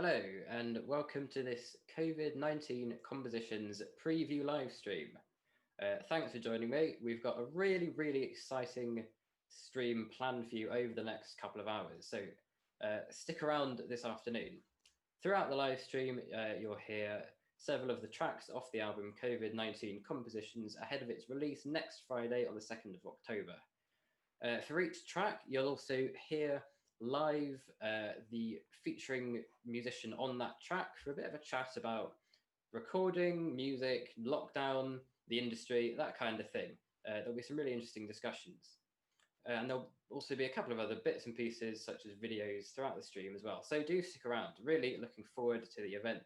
Hello and welcome to this COVID-19 Compositions preview live stream. Thanks for joining me. We've got a really exciting stream planned for you over the next couple of hours, so stick around this afternoon. Throughout the live stream, you'll hear several of the tracks off the album COVID-19 Compositions ahead of its release next Friday on the 2nd of October. For each track, you'll also hear live the featuring musician on that track for a bit of a chat about recording, music, lockdown, the industry, that kind of thing. There'll be some really interesting discussions. And there'll also be a couple of other bits and pieces, such as videos throughout the stream as well. So do stick around. Really looking forward to the event.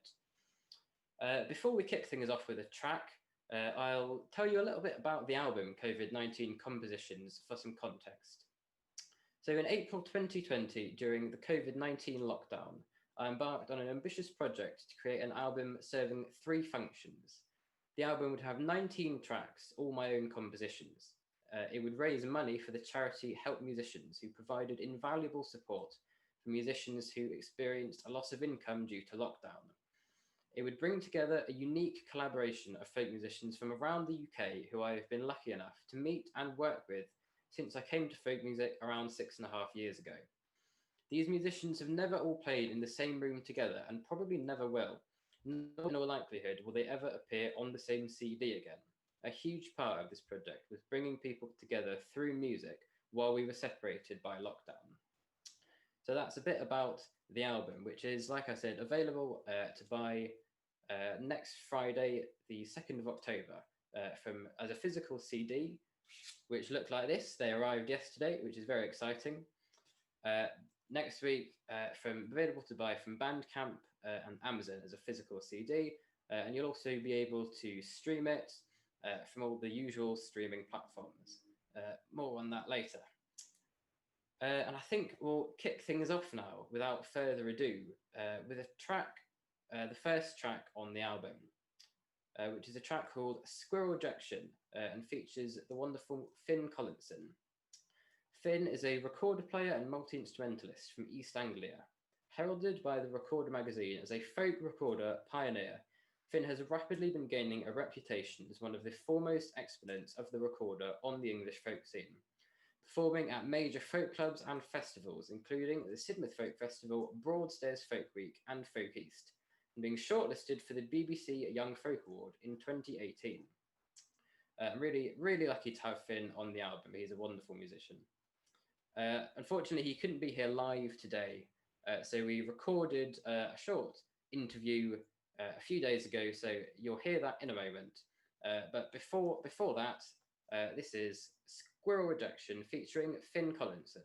Before we kick things off with a track, I'll tell you a little bit about the album COVID-19 Compositions for some context. So in April 2020, during the COVID-19 lockdown, I embarked on an ambitious project to create an album serving 3 functions. The album would have 19 tracks, all my own compositions. It would raise money for the charity Help Musicians, who provided invaluable support for musicians who experienced a loss of income due to lockdown. It would bring together a unique collaboration of folk musicians from around the UK who I have been lucky enough to meet and work with since I came to folk music around 6.5 years ago. These musicians have never all played in the same room together and probably never will. Nor in all likelihood will they ever appear on the same CD again. A huge part of this project was bringing people together through music while we were separated by lockdown. So that's a bit about the album, which is, like I said, available to buy next Friday, the 2nd of October, as a physical CD, which look like this. They arrived yesterday, which is very exciting. Next week, available to buy from Bandcamp and Amazon as a physical CD, and you'll also be able to stream it from all the usual streaming platforms. More on that later. And I think we'll kick things off now without further ado with a track, the first track on the album, which is a track called Squirrel Ejection and features the wonderful Finn Collinson. Finn is a recorder player and multi-instrumentalist from East Anglia. Heralded by the Recorder magazine as a folk recorder pioneer, Finn has rapidly been gaining a reputation as one of the foremost exponents of the recorder on the English folk scene, performing at major folk clubs and festivals, including the Sidmouth Folk Festival, Broadstairs Folk Week, and Folk East, and being shortlisted for the BBC Young Folk Award in 2018. I'm really, really lucky to have Finn on the album. He's a wonderful musician. Unfortunately, he couldn't be here live today, so we recorded a short interview a few days ago, so you'll hear that in a moment. But before that, this is Squirrel Ejection featuring Finn Collinson.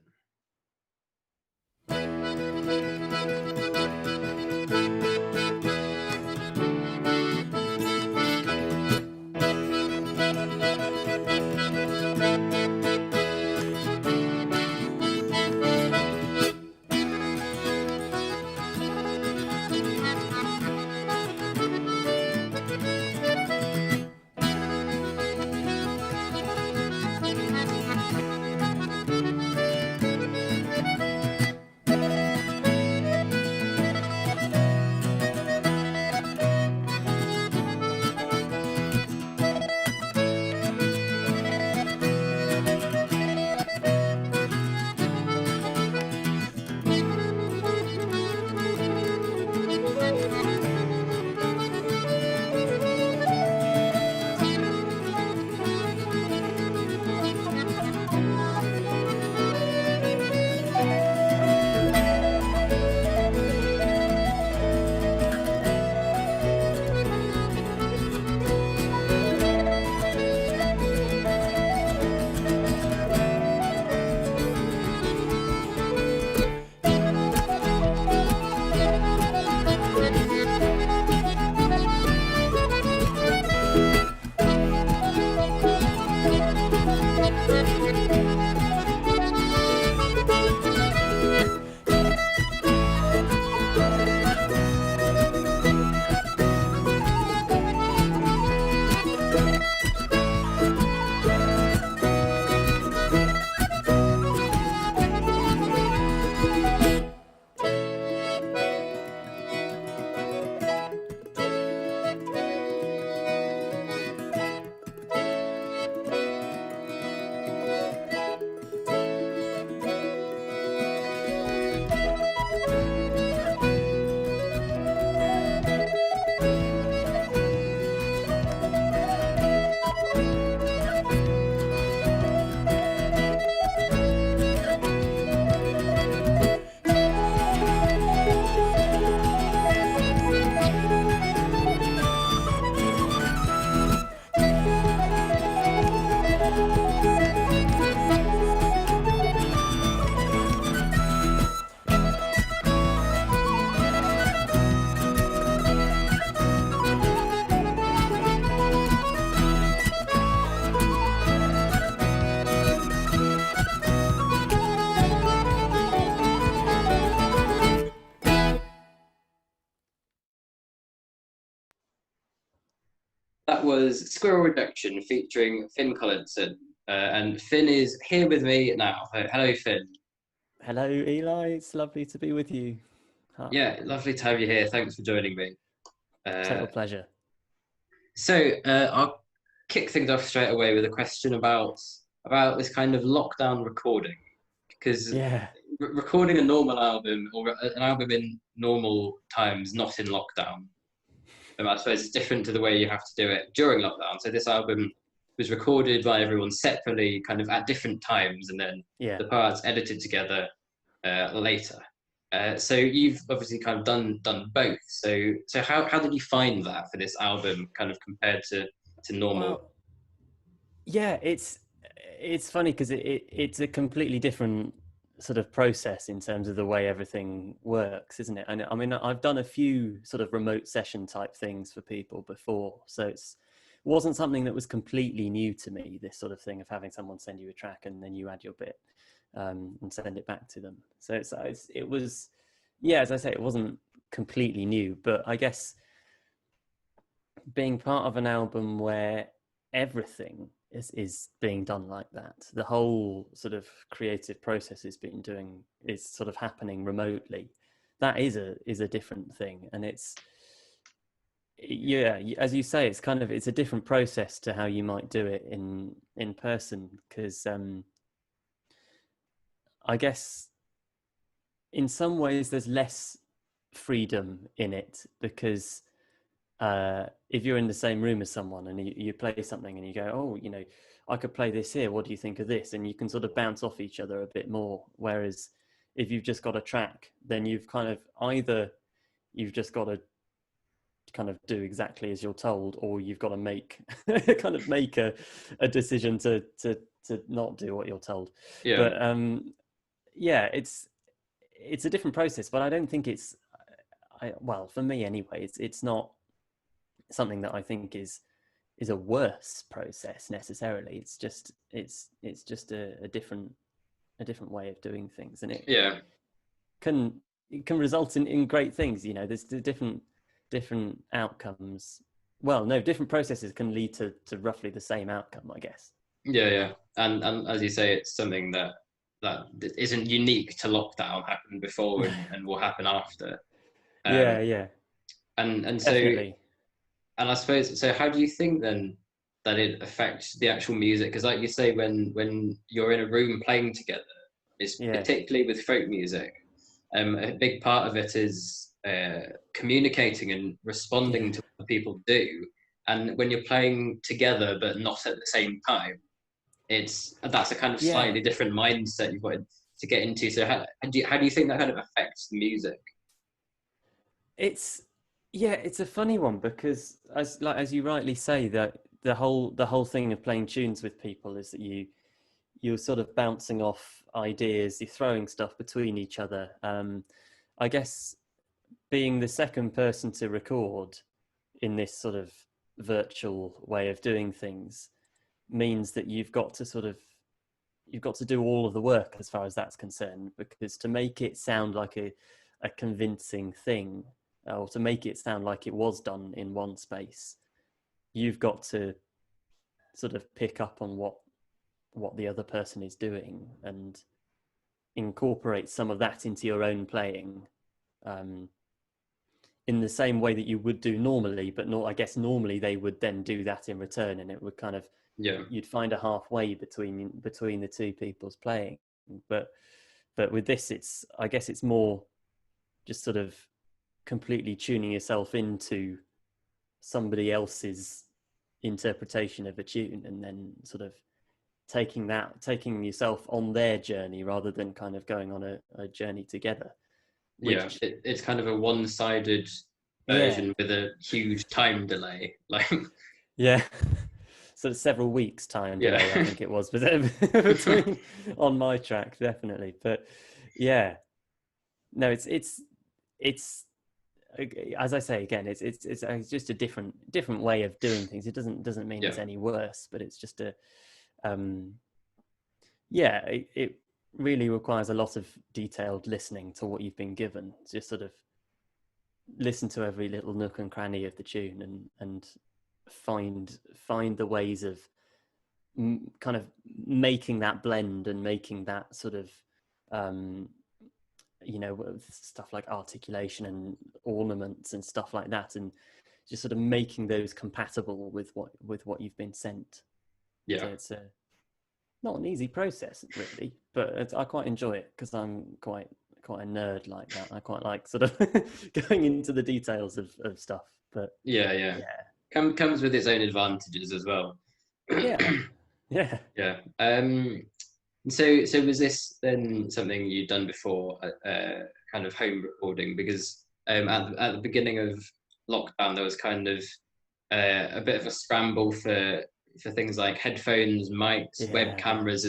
That was Squirrel Reduction featuring Finn Collinson. And Finn is here with me now. Hello, Finn. Hello, Eli. It's lovely to be with you. Yeah, lovely to have you here. Thanks for joining me. Uh, Total pleasure. I'll kick things off straight away with a question about this kind of lockdown recording, because Yeah. recording a normal album or an album in normal times, not in lockdown, I suppose it's different to the way you have to do it during lockdown. So this album was recorded by everyone separately, kind of at different times, and then Yeah. the parts edited together later. So you've obviously kind of done both. So how did you find that for this album, kind of compared to normal? Well, yeah, it's funny because it's a completely different sort of process in terms of the way everything works, isn't it? And I mean, I've done a few sort of remote session type things for people before, so it wasn't something that was completely new to me. This sort of thing of having someone send you a track and then you add your bit and send it back to them. So it was, yeah, as I say, it wasn't completely new, but I guess being part of an album where everything is being done like that, the whole sort of creative process is sort of happening remotely, that is a different thing. And it's, yeah, as you say, it's a different process to how you might do it in person, because I guess in some ways there's less freedom in it, because if you're in the same room as someone and you play something and you go, oh, I could play this here, what do you think of this? And you can sort of bounce off each other a bit more. Whereas if you've just got a track, then you've kind of either you've just got to kind of do exactly as you're told, or you've got to make make a decision to not do what you're told. Yeah, But yeah, it's a different process, but I don't think well, for me anyway, it's not something that I think is a worse process necessarily. It's just a different way of doing things, and yeah. can it can result in great things. There's the different outcomes. Well, no, different processes can lead to roughly the same outcome, I guess. Yeah. And as you say, it's something that isn't unique to lockdown, happened before and will happen after. Um, Yeah, and so definitely. and I suppose so. How do you think then that it affects the actual music? Because like you say, when you're in a room playing together, it's Yeah, particularly with folk music. A big part of it is communicating and yeah, responding to what people do. And when you're playing together but not at the same time, that's a kind of yeah. slightly different mindset you've got to get into. So how do you think that kind of affects the music? It's it's a funny one, because as you rightly say, that the whole thing of playing tunes with people is that you're sort of bouncing off ideas, you're throwing stuff between each other. I guess being the second person to record in this sort of virtual way of doing things means that you've got to do all of the work as far as that's concerned, because to make it sound like a convincing thing, or to make it sound like it was done in one space, you've got to sort of pick up on what the other person is doing and incorporate some of that into your own playing, um, in the same way that you would do normally. But I guess normally they would then do that in return, and it would kind of, Yeah, you'd find a halfway between the two people's playing. But with this, I guess it's more just sort of completely tuning yourself into somebody else's interpretation of a tune, and then sort of taking yourself on their journey rather than kind of going on a journey together, yeah. which, It's kind of a one-sided yeah, version with a huge time delay. Like, yeah. Sort of several weeks time yeah, delay, I think it was, but between on my track, definitely. But yeah, no, it's as I say again, it's just a different way of doing things. It doesn't mean yeah, it's any worse, but it's just a um yeah, it really requires a lot of detailed listening to what you've been given. Just sort of listen to every little nook and cranny of the tune, and find the ways of kind of making that blend and making that sort of stuff like articulation and ornaments and stuff like that, and just sort of making those compatible with what you've been sent. Yeah. So it's not an easy process really, but I quite enjoy it because I'm quite a nerd like that. I quite like sort of going into the details of stuff. But yeah. Comes with its own advantages as well. yeah. So was this then something you'd done before, kind of home recording? Because at the beginning of lockdown, there was kind of a bit of a scramble for things like headphones, mics, web cameras,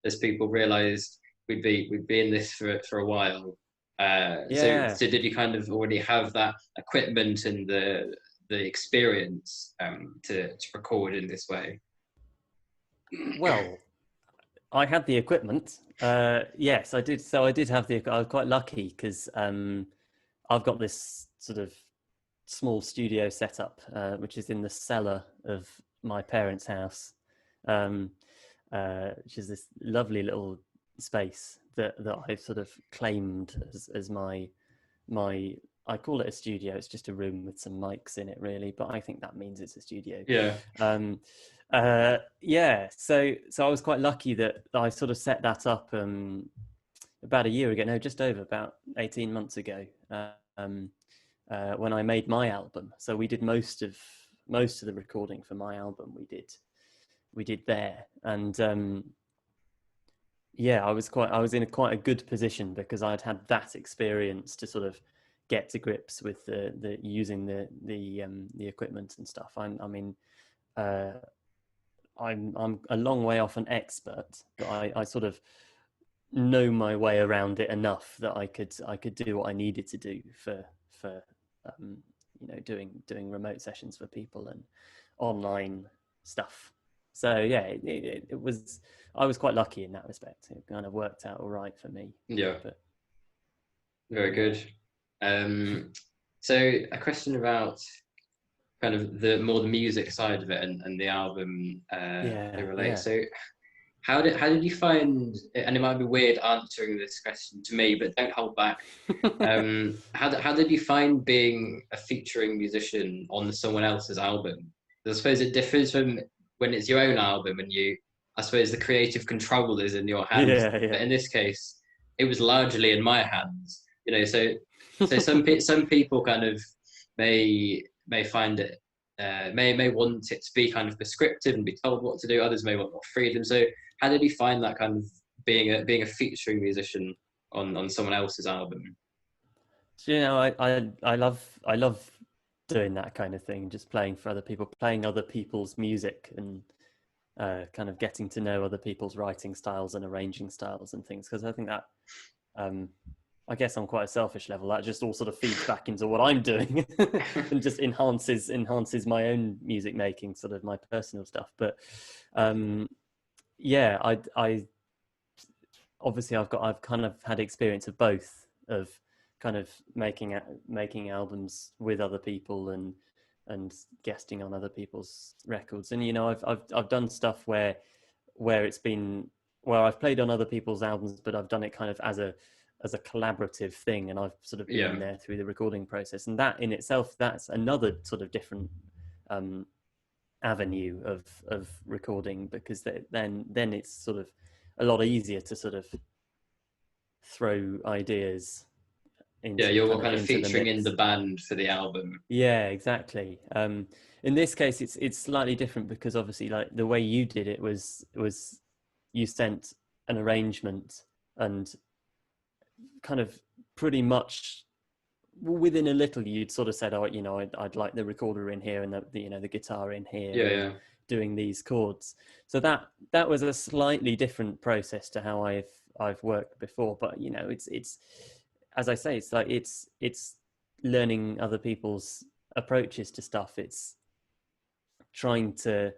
as people realised we'd be in this for a while. So did you kind of already have that equipment and the experience to record in this way? Well, I had the equipment. Yes, I did. So I did have I was quite lucky because I've got this sort of small studio setup, which is in the cellar of my parents' house, which is this lovely little space that I've sort of claimed as my. I call it a studio. It's just a room with some mics in it, really, but I think that means it's a studio. Yeah. So I was quite lucky that I sort of set that up about a year ago. No, just over about 18 months ago. When I made my album, so we did most of the recording for my album. We did there, and I was in quite a good position because I'd had that experience to sort of get to grips with the using the equipment and stuff. I'm a long way off an expert, but I sort of know my way around it enough that I could do what I needed to do for doing remote sessions for people and online stuff. So yeah, it was. I was quite lucky in that respect. It kind of worked out all right for me. Yeah. But, very good. So a question about kind of the music side of it and the album they relate. So how did you find, and it might be weird answering this question to me, but don't hold back. How did you find being a featuring musician on someone else's album? I suppose it differs from when it's your own album and I suppose the creative control is in your hands. But in this case, it was largely in my hands. So some people kind of may find it, may want it to be kind of prescriptive and be told what to do. Others may want more freedom. So how did you find that kind of being a featuring musician on someone else's album? So, I love doing that kind of thing, just playing for other people, playing other people's music, and kind of getting to know other people's writing styles and arranging styles and things. Because I think that, I guess on quite a selfish level, that just all sort of feeds back into what I'm doing and just enhances my own music making, sort of my personal stuff. But I obviously I've kind of had experience of both, of kind of making albums with other people and guesting on other people's records. And I've done stuff where it's been where I've played on other people's albums, but I've done it kind of as a collaborative thing, and I've sort of been there through the recording process. And that in itself, that's another sort of different avenue of recording, because then it's sort of a lot easier to sort of throw ideas into, you're kind of featuring in the band for the album. Yeah, exactly. In this case, it's slightly different because obviously, like, the way you did it was you sent an arrangement and kind of pretty much within a little you'd sort of said, I'd like the recorder in here and the guitar in here, doing these chords. So that was a slightly different process to how I've worked before. But it's as I say, it's like it's learning other people's approaches to stuff. It's trying to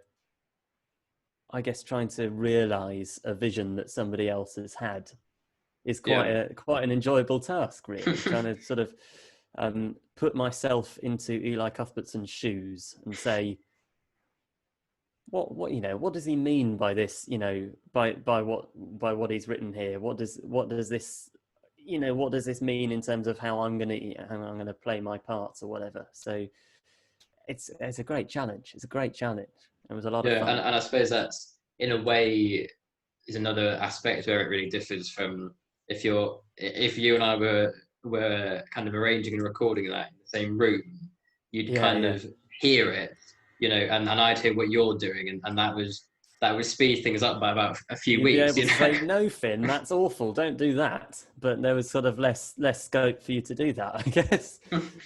realize a vision that somebody else has had is quite an enjoyable task, really. Trying to sort of put myself into Eli Cuthbertson's shoes and say, what what does he mean by this? By what he's written here. What does this what does this mean in terms of how I'm gonna play my parts or whatever? So it's a great challenge. It's a great challenge. It was a lot of Yeah, fun. and I suppose that's in a way is another aspect where it really differs from if you and I were kind of arranging and recording that in the same room, you'd Yeah, kind yeah. of hear it, and I'd hear what you're doing, and that would speed things up by about a few You'd be weeks, able to say, "No, Finn, that's awful. Don't do that." But there was sort of less scope for you to do that, I guess.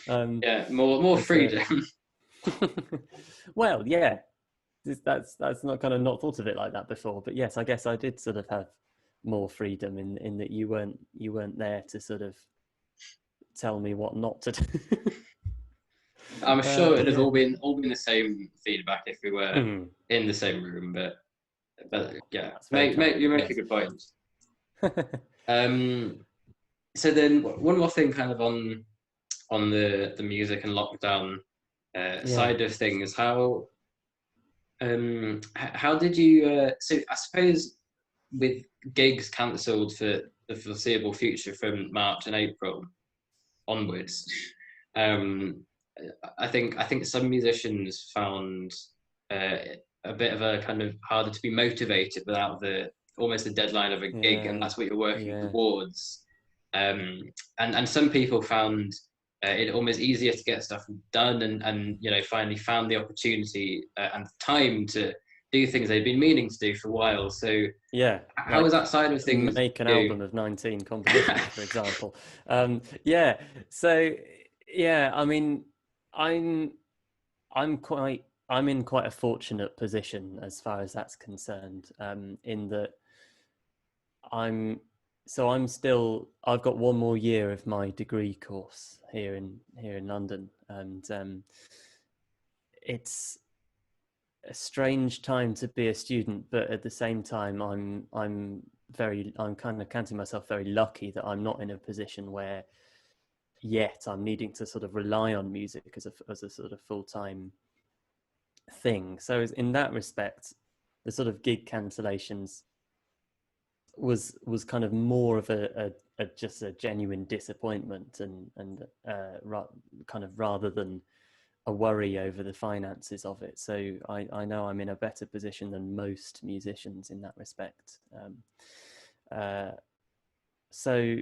Yeah, more freedom. Well, yeah, that's not kind of not thought of it like that before. But yes, I guess I did sort of have more freedom in that you weren't there to sort of tell me what not to do. I'm sure it'd have Yeah. all been the same feedback if we were in the same room, but yeah, That's very kind. you make a Yes. good point. So then one more thing kind of on the music and lockdown side of things, how did you so I suppose with gigs cancelled for the foreseeable future from March and April onwards, um I think some musicians found uh, a bit of a kind of harder to be motivated without the almost the deadline of a gig, and Yeah. that's what you're working Yeah. towards. And some people found it almost easier to get stuff done, and finally found the opportunity and time to do things they've been meaning to do for a while. So Yeah, how was like that side of things make an for you? album of 19 compositions, for example. Yeah, so yeah, I mean, I'm I'm in quite a fortunate position as far as that's concerned. In that I'm I've got one more year of my degree course here in London, and it's a strange time to be a student, but at the same time, I'm kind of counting myself very lucky that I'm not in a position where yet I'm needing to sort of rely on music as a sort of full-time thing. So in that respect, the sort of gig cancellations was kind of more of a just a genuine disappointment and kind of rather than a worry over the finances of it. So I know I'm in a better position than most musicians in that respect. Uh, so,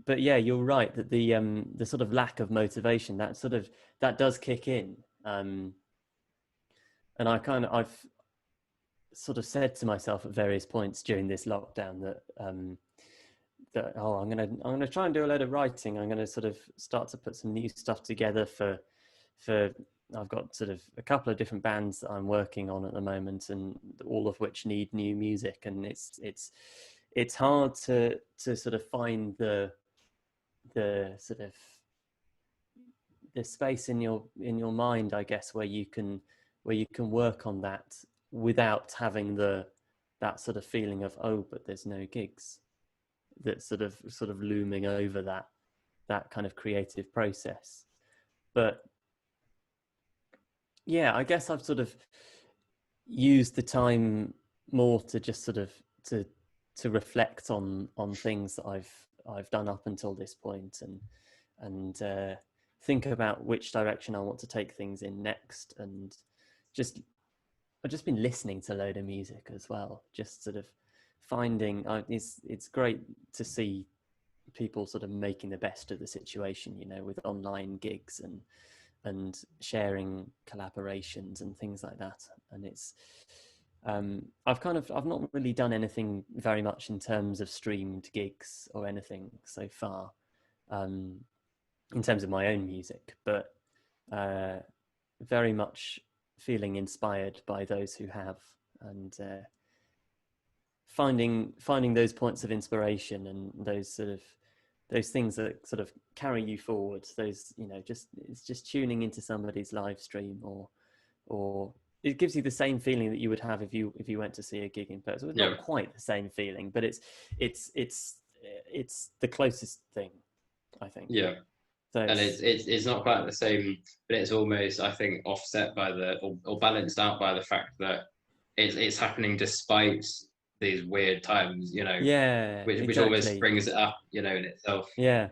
but yeah, you're right that the sort of lack of motivation that does kick in. And I've sort of said to myself at various points during this lockdown that I'm gonna try and do a load of writing. I'm gonna sort of start to put some new stuff together for I've got sort of a couple of different bands that I'm working on at the moment, and all of which need new music. And it's hard to sort of find the sort of the space in your mind, I guess, where you can work on that without having that sort of feeling of, oh, but there's no gigs, that sort of looming over that kind of creative process. But yeah, I guess I've sort of used the time more to just sort of to reflect on things that I've done up until this point, and think about which direction I want to take things in next. And just I've just been listening to a load of music as well, just sort of finding it's great to see people sort of making the best of the situation, with online gigs and sharing collaborations and things like that. And it's I've not really done anything very much in terms of streamed gigs or anything so far, in terms of my own music, but very much feeling inspired by those who have, and finding those points of inspiration and those things that sort of carry you forward. Those, it's just tuning into somebody's live stream, or it gives you the same feeling that you would have if you went to see a gig in person. It's not quite the same feeling, but it's the closest thing, I think. Yeah. So and it's not quite the same, but it's almost, I think, offset by or balanced out by the fact that it's happening despite these weird times, yeah, which almost exactly. brings it up, in itself. Yeah.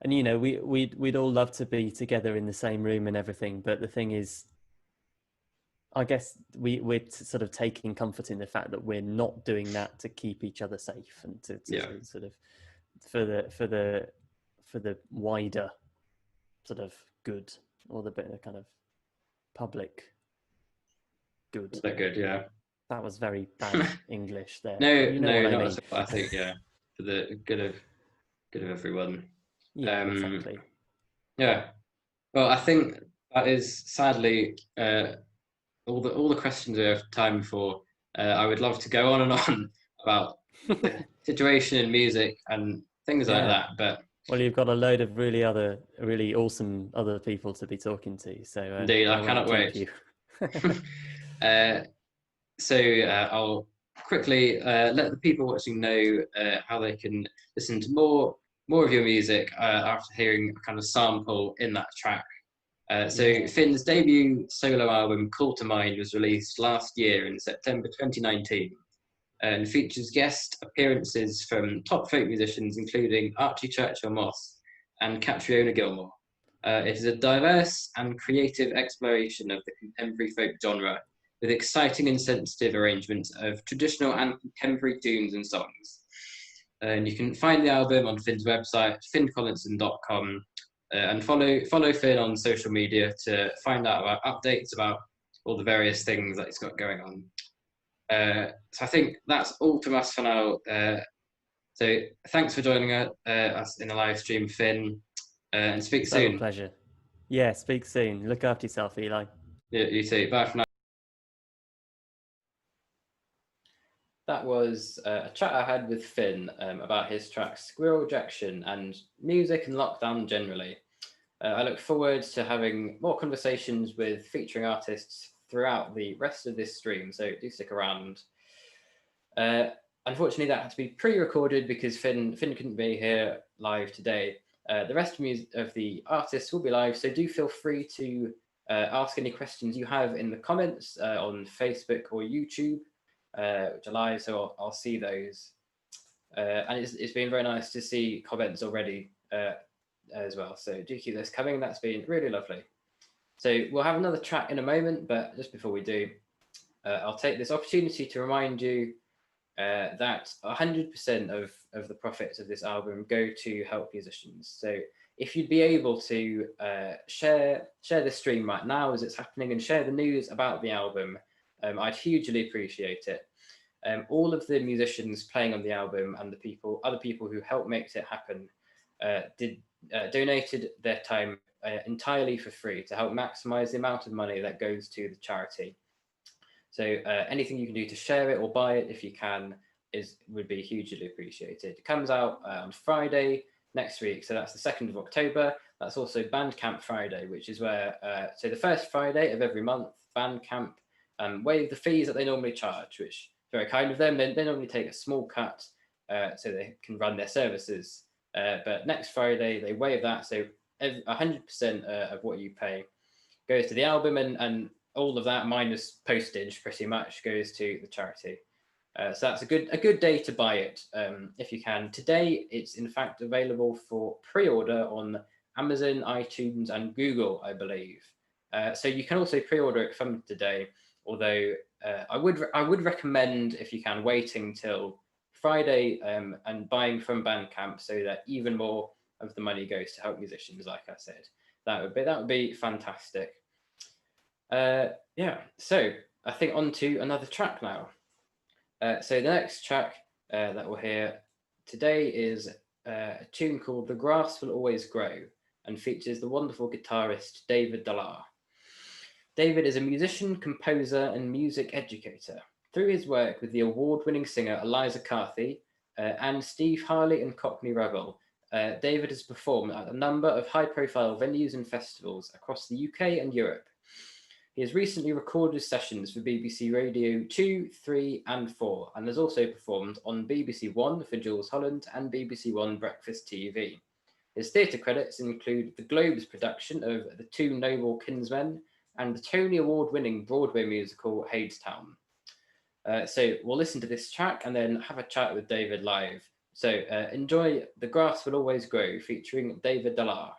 And we'd all love to be together in the same room and everything, but the thing is, I guess we're sort of taking comfort in the fact that we're not doing that to keep each other safe and to sort of for the wider sort of good, or the kind of public good. They're good, yeah. That was very bad English there, but No, you know what no, I not mean. at all. I think, yeah, for the good of everyone. Yeah, Um, exactly. yeah. Well, I think that is sadly all the questions we have time for. I would love to go on and on about the situation in music and things like Yeah. that, but Well, you've got a load of really awesome other people to be talking to, so indeed, I I won't cannot keep wait. you. uh, so I'll quickly let the people watching know how they can listen to more of your music after hearing a kind of sample in that track. So Finn's debut solo album, Call to Mind, was released last year in September 2019 and features guest appearances from top folk musicians including Archie Churchill Moss and Catriona Gilmore. It is a diverse and creative exploration of the contemporary folk genre with exciting and sensitive arrangements of traditional and contemporary tunes and songs. And you can find the album on Finn's website, finncollinson.com, and follow Finn on social media to find out about updates about all the various things that he's got going on. So I think that's all from us for now. So thanks for joining us in the live stream, Finn, and speak soon. A pleasure. Yeah, speak soon. Look after yourself, Eli. Yeah, you too. Bye for now. That was a chat I had with Finn about his track Squirrel Jackson and music and lockdown generally. I look forward to having more conversations with featuring artists throughout the rest of this stream, so do stick around. Unfortunately, that had to be pre-recorded because Finn couldn't be here live today. The rest of the artists will be live, so do feel free to ask any questions you have in the comments on Facebook or YouTube, which are live, so I'll see those. And it's been very nice to see comments already as well, so do keep those coming. That's been really lovely. So we'll have another track in a moment, but just before we do, I'll take this opportunity to remind you that 100% of the profits of this album go to help musicians. So if you'd be able to share this stream right now as it's happening and share the news about the album, I'd hugely appreciate it. All of the musicians playing on the album and other people who helped make it happen donated their time entirely for free to help maximize the amount of money that goes to the charity. So anything you can do to share it or buy it if you can would be hugely appreciated. It comes out on Friday next week, so that's the 2nd of October. That's also Bandcamp Friday, which is where, so the first Friday of every month, Bandcamp waive the fees that they normally charge, which is very kind of them. They normally take a small cut so they can run their services. But next Friday, they waive that, so 100% of what you pay goes to the album, and all of that minus postage pretty much goes to the charity. So that's a good day to buy it if you can. Today, it's in fact available for pre-order on Amazon, iTunes, and Google, I believe. So you can also pre-order it from today. Although I would recommend, if you can, waiting till Friday and buying from Bandcamp so that even more of the money goes to help musicians. Like I said, that would be fantastic. Yeah, so I think on to another track now. So the next track that we'll hear today is a tune called The Grass Will Always Grow and features the wonderful guitarist David Delarre. David is a musician, composer, and music educator. Through his work with the award-winning singer Eliza Carthy and Steve Harley and Cockney Rebel, David has performed at a number of high-profile venues and festivals across the UK and Europe. He has recently recorded sessions for BBC Radio 2, 3 and 4 and has also performed on BBC One for Jules Holland and BBC One Breakfast TV. His theatre credits include the Globe's production of The Two Noble Kinsmen and the Tony Award-winning Broadway musical Hadestown. So we'll listen to this track and then have a chat with David live. So enjoy The Grass Will Always Grow, featuring David Delarre.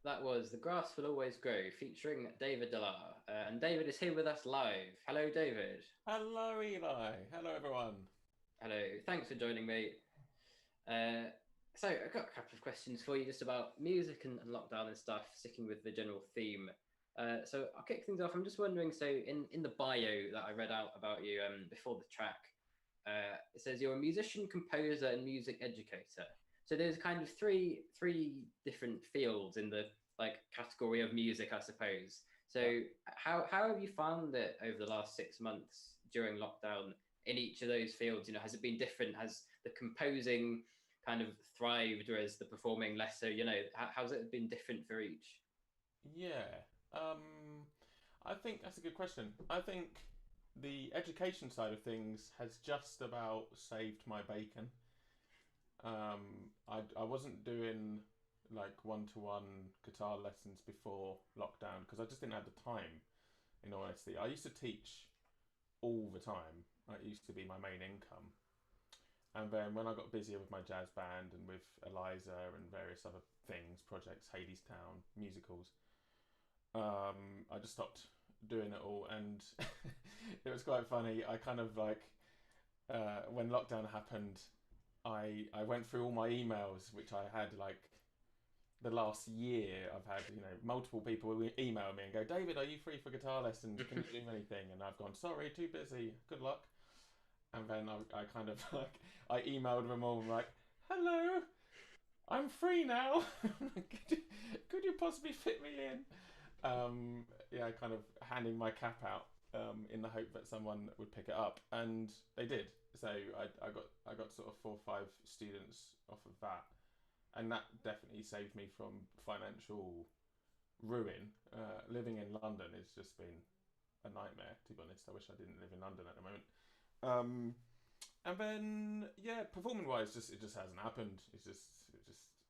That was The Grass Will Always Grow featuring David Delarre. And David is here with us live. Hello, David. Hello, Eli. Hello, everyone. Hello. Thanks for joining me. Uh, so I've got a couple of questions for you just about music and lockdown and stuff, sticking with the general theme. So I'll kick things off. I'm just wondering, so in the bio that I read out about you before the track, it says you're a musician, composer, and music educator. So there's kind of three different fields in the like category of music, I suppose. So how have you found it over the last 6 months during lockdown in each of those fields? You know, has it been different? Has the composing kind of thrived, whereas the performing less so? You know, how's it been different for each? Yeah, I think that's a good question. I think the education side of things has just about saved my bacon. I wasn't doing like one-to-one guitar lessons before lockdown because I just didn't have the time, in all honesty. I used to teach all the time. It used to be my main income. And then when I got busier with my jazz band and with Eliza and various other things, projects, Hadestown, musicals, I just stopped doing it all. And it was quite funny. I kind of like, when lockdown happened, I went through all my emails, which I had like the last year. I've had, multiple people email me and go, David, are you free for guitar lessons? Can you do anything? And I've gone, sorry, too busy. Good luck. And then I kind of like I emailed them all like, "Hello, I'm free now. could you possibly fit me in?" Yeah, kind of handing my cap out in the hope that someone would pick it up, and they did. So I got sort of 4 or 5 students off of that, and that definitely saved me from financial ruin. Living in London has just been a nightmare, to be honest. I wish I didn't live in London at the moment. Um, and then yeah, performing wise, it just hasn't happened. It's just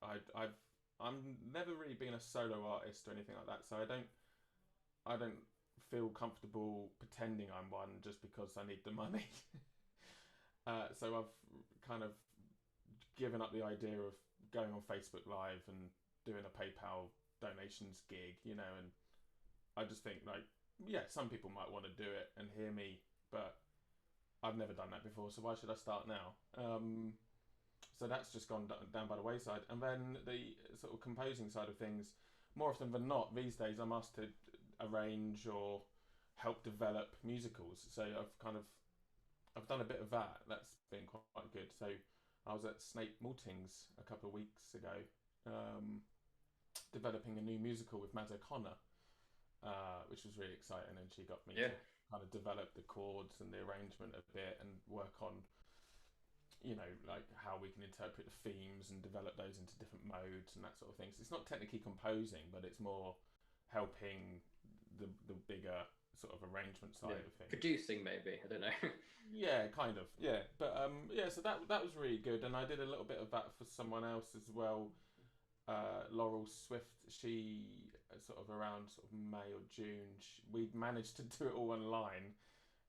I'm never really been a solo artist or anything like that, so I don't feel comfortable pretending I'm one just because I need the money. So I've kind of given up the idea of going on Facebook Live and doing a PayPal donations gig, and I just think like yeah, some people might want to do it and hear me, but I've never done that before, so why should I start now? So that's just gone down by the wayside. And then the sort of composing side of things, more often than not, these days I'm asked to arrange or help develop musicals. So I've done a bit of that. That's been quite good. So I was at Snape Maltings a couple of weeks ago, um, developing a new musical with Maz O'Connor, which was really exciting, and she got me Yeah. to kind of develop the chords and the arrangement a bit and work on like how we can interpret the themes and develop those into different modes and that sort of thing. So it's not technically composing, but it's more helping the bigger sort of arrangement side Yeah. of things. Producing, maybe. I don't know. Yeah, kind of. Yeah, but yeah. So that was really good, and I did a little bit of that for someone else as well. Laurel Swift, she sort of around sort of May or June, we managed to do it all online,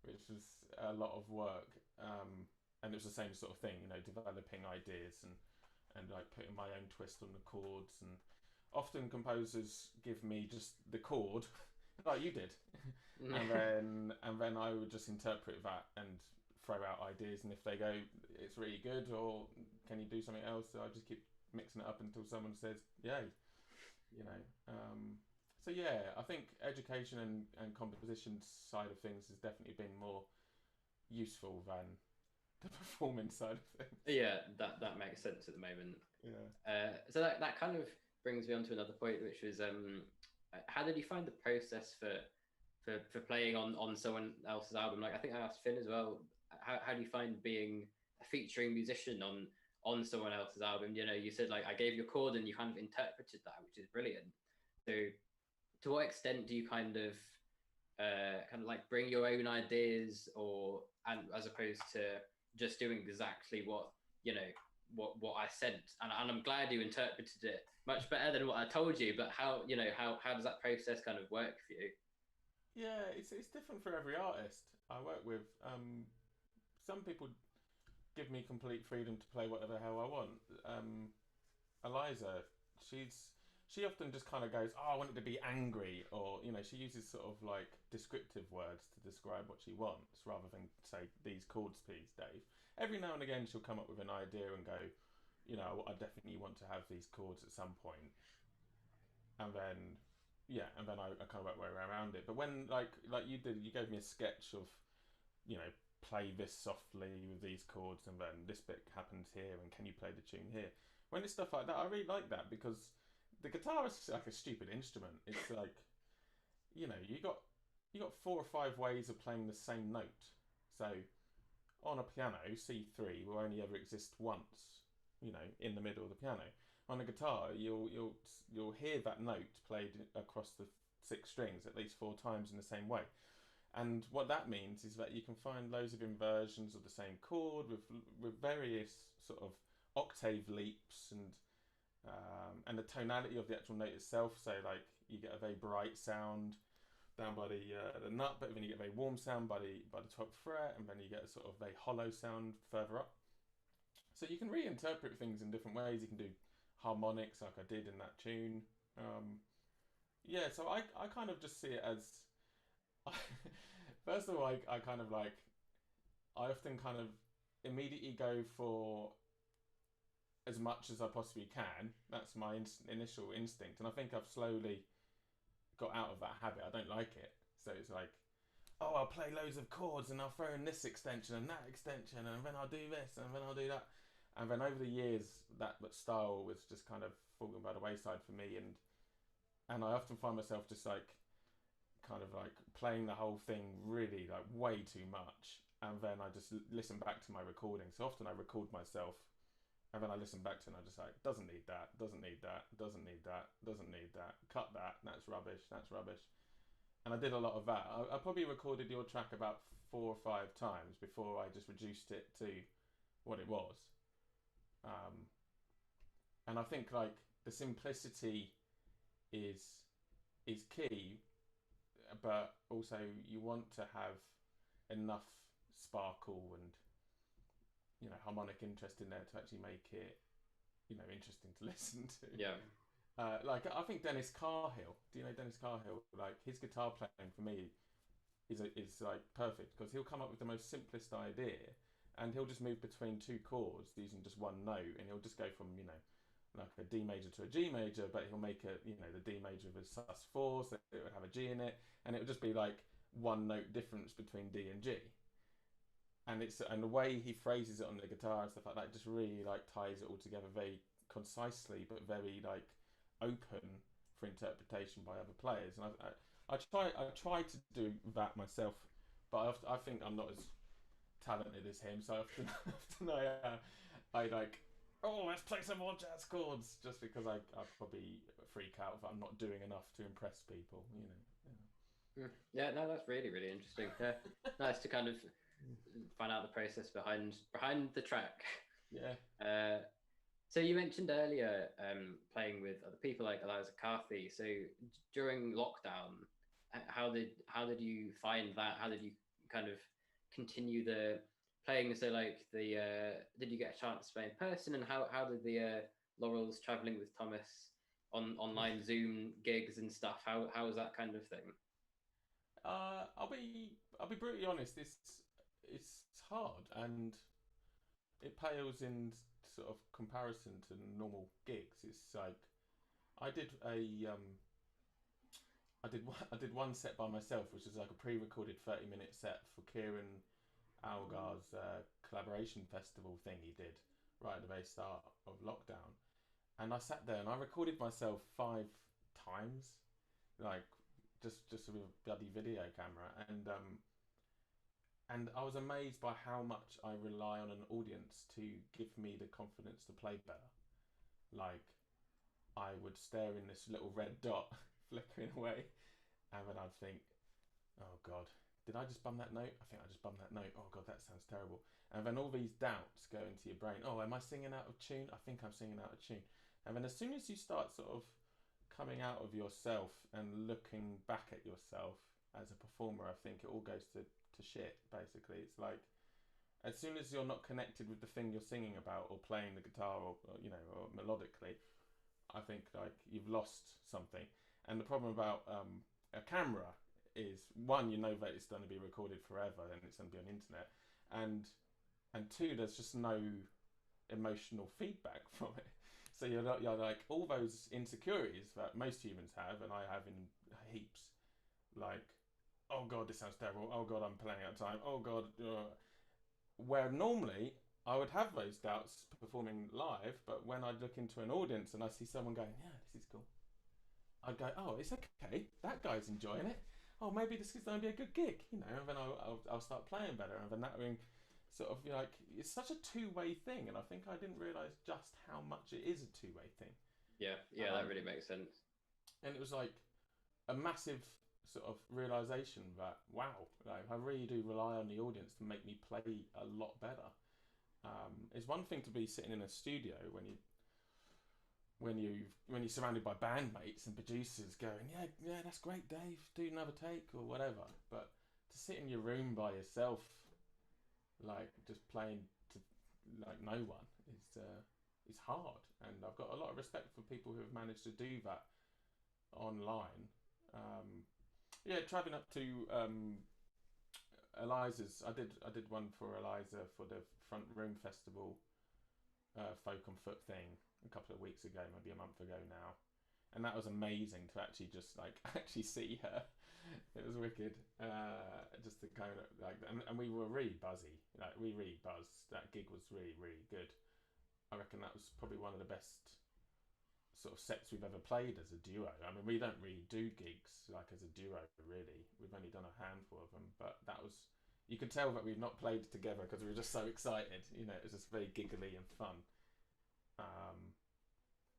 which was a lot of work. And it was the same sort of thing, developing ideas and like putting my own twist on the chords. And often composers give me just the chord, like you did, and then I would just interpret that and throw out ideas. And if they go, it's really good, or can you do something else? So I just keep mixing it up until someone says, yay, you know. So yeah, I think education and composition side of things has definitely been more useful than the performance side of things. Yeah, that makes sense at the moment. Yeah. So that kind of brings me on to another point, which was how did you find the process for playing on someone else's album? Like I think I asked Finn as well. How do you find being a featuring musician on someone else's album? You know, you said like I gave you a chord and you kind of interpreted that, which is brilliant. So to what extent do you kind of like bring your own ideas, or and as opposed to just doing exactly what you know what I sent, and I'm glad you interpreted it much better than what I told you. But how does that process kind of work for you? Yeah, it's different for every artist I work with. Some people give me complete freedom to play whatever the hell I want. Eliza, she's she often just kind of goes, "Oh, I want it to be angry," or she uses sort of like descriptive words to describe what she wants, rather than say these chords, please, Dave. Every now and again, she'll come up with an idea and go, I definitely want to have these chords at some point, and then I kind of work my way around it. But when like you did, you gave me a sketch of, play this softly with these chords, and then this bit happens here, and can you play the tune here? When it's stuff like that, I really like that, because the guitar is like a stupid instrument. It's like, you got 4 or 5 ways of playing the same note. So on a piano, C3 will only ever exist once, in the middle of the piano. On a guitar, you'll hear that note played across the 6 strings at least 4 times in the same way. And what that means is that you can find loads of inversions of the same chord with various sort of octave leaps and the tonality of the actual note itself. So like you get a very bright sound down by the nut, but then you get a very warm sound by the 12th fret, and then you get a sort of very hollow sound further up. So you can reinterpret things in different ways. You can do harmonics like I did in that tune. So I kind of just see it as first of all, I kind of like, I often kind of immediately go for as much as I possibly can. That's my initial instinct, and I think I've slowly got out of that habit. I don't like it, so it's like, oh, I'll play loads of chords and I'll throw in this extension and that extension, and then I'll do this and then I'll do that. And then over the years, that style was just kind of falling by the wayside for me, and I often find myself just like kind of like playing the whole thing really like way too much, and then I just listen back to my recording. So often I record myself, and then I listen back to it and I just like, doesn't need that, doesn't need that, doesn't need that, doesn't need that, cut that, that's rubbish, that's rubbish. And I did a lot of that. I probably recorded your track about 4 or 5 times before I just reduced it to what it was. And I think like the simplicity is key, but also you want to have enough sparkle and harmonic interest in there to actually make it interesting to listen to. Yeah. Like I think Dennis Carhill. Do you know Dennis Carhill? Like his guitar playing for me is like perfect, because he'll come up with the most simplest idea, and he'll just move between 2 chords using just one note, and he'll just go from like a D major to a G major, but he'll make the D major with a sus4, so it would have a G in it, and it would just be like 1 note difference between D and G. And the way he phrases it on the guitar and stuff like that just really like ties it all together very concisely, but very like open for interpretation by other players. And I try to do that myself, but I think I'm not as talented as him, so often I like, oh, let's play some more jazz chords, just because I probably freak out if I'm not doing enough to impress people, Yeah, no, that's really, really interesting. Yeah, nice to kind of find out the process behind the track. Yeah. So you mentioned earlier playing with other people like Eliza Carthy. So during lockdown, how did you find that? How did you kind of continue the playing? So like did you get a chance to play in person, and how did the Laurels traveling with Thomas on online Zoom gigs and stuff? How was that kind of thing? I'll be brutally honest. It's hard, and it pales in sort of comparison to normal gigs. It's like I did one set by myself, which was like a pre-recorded 30-minute set for Kieran Algar's collaboration festival thing he did right at the very start of lockdown, and I sat there and I recorded myself 5 times, like just with a bloody video camera, and I was amazed by how much I rely on an audience to give me the confidence to play better. Like, I would stare in this little red dot flickering away, and then I'd think, oh God, did I just bum that note? I think I just bummed that note. Oh God, that sounds terrible. And then all these doubts go into your brain. Oh, am I singing out of tune? I think I'm singing out of tune. And then as soon as you start sort of coming out of yourself and looking back at yourself as a performer, I think it all goes to shit, basically. It's like, as soon as you're not connected with the thing you're singing about or playing the guitar or melodically, I think like you've lost something. And the problem about a camera is, one, you know that it's going to be recorded forever and it's going to be on the internet, and two, there's just no emotional feedback from it. So you're like, all those insecurities that most humans have, and I have in heaps, like, oh god, this sounds terrible. Oh god, I'm playing out of time. Oh god, where normally I would have those doubts performing live, but when I look into an audience and I see someone going, yeah, this is cool, I'd go, oh, it's okay. That guy's enjoying it. Oh, maybe this is going to be a good gig, you know. And then I'll start playing better, and then that being sort of, you know, like, it's such a two-way thing, and I think I didn't realise just how much it is a two-way thing. Yeah, that really makes sense. And it was like a massive sort of realisation that, wow, like, I really do rely on the audience to make me play a lot better. It's one thing to be sitting in a studio when you're surrounded by bandmates and producers going, yeah, that's great, Dave, do another take or whatever. But to sit in your room by yourself, like just playing to like no one, is hard. And I've got a lot of respect for people who have managed to do that online. Travelling up to Eliza's, I did one for Eliza for the Front Room Festival Folk on Foot thing a couple of weeks ago, maybe a month ago now, and that was amazing to actually just like actually see her. It was wicked, just to kind of like, and we were really buzzy, like we really buzzed. That gig was really, really good. I reckon that was probably one of the best sort of sets we've ever played as a duo. I mean, we don't really do gigs like as a duo, really. We've only done a handful of them, but that was, you could tell that we've not played together because we were just so excited. You know, it was just very giggly and fun.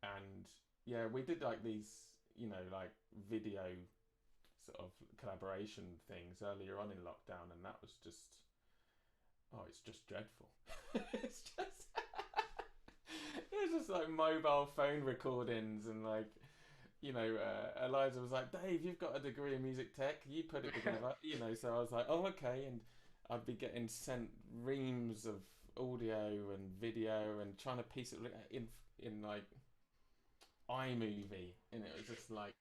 And yeah, we did like these, you know, like video sort of collaboration things earlier on in lockdown, and that was just, oh, it's just dreadful. it's just like mobile phone recordings, and like, you know, Eliza was like, Dave, you've got a degree in music tech, you put it together, you know. So I was like, oh, okay. And I'd be getting sent reams of audio and video and trying to piece it in like iMovie, and it was just like,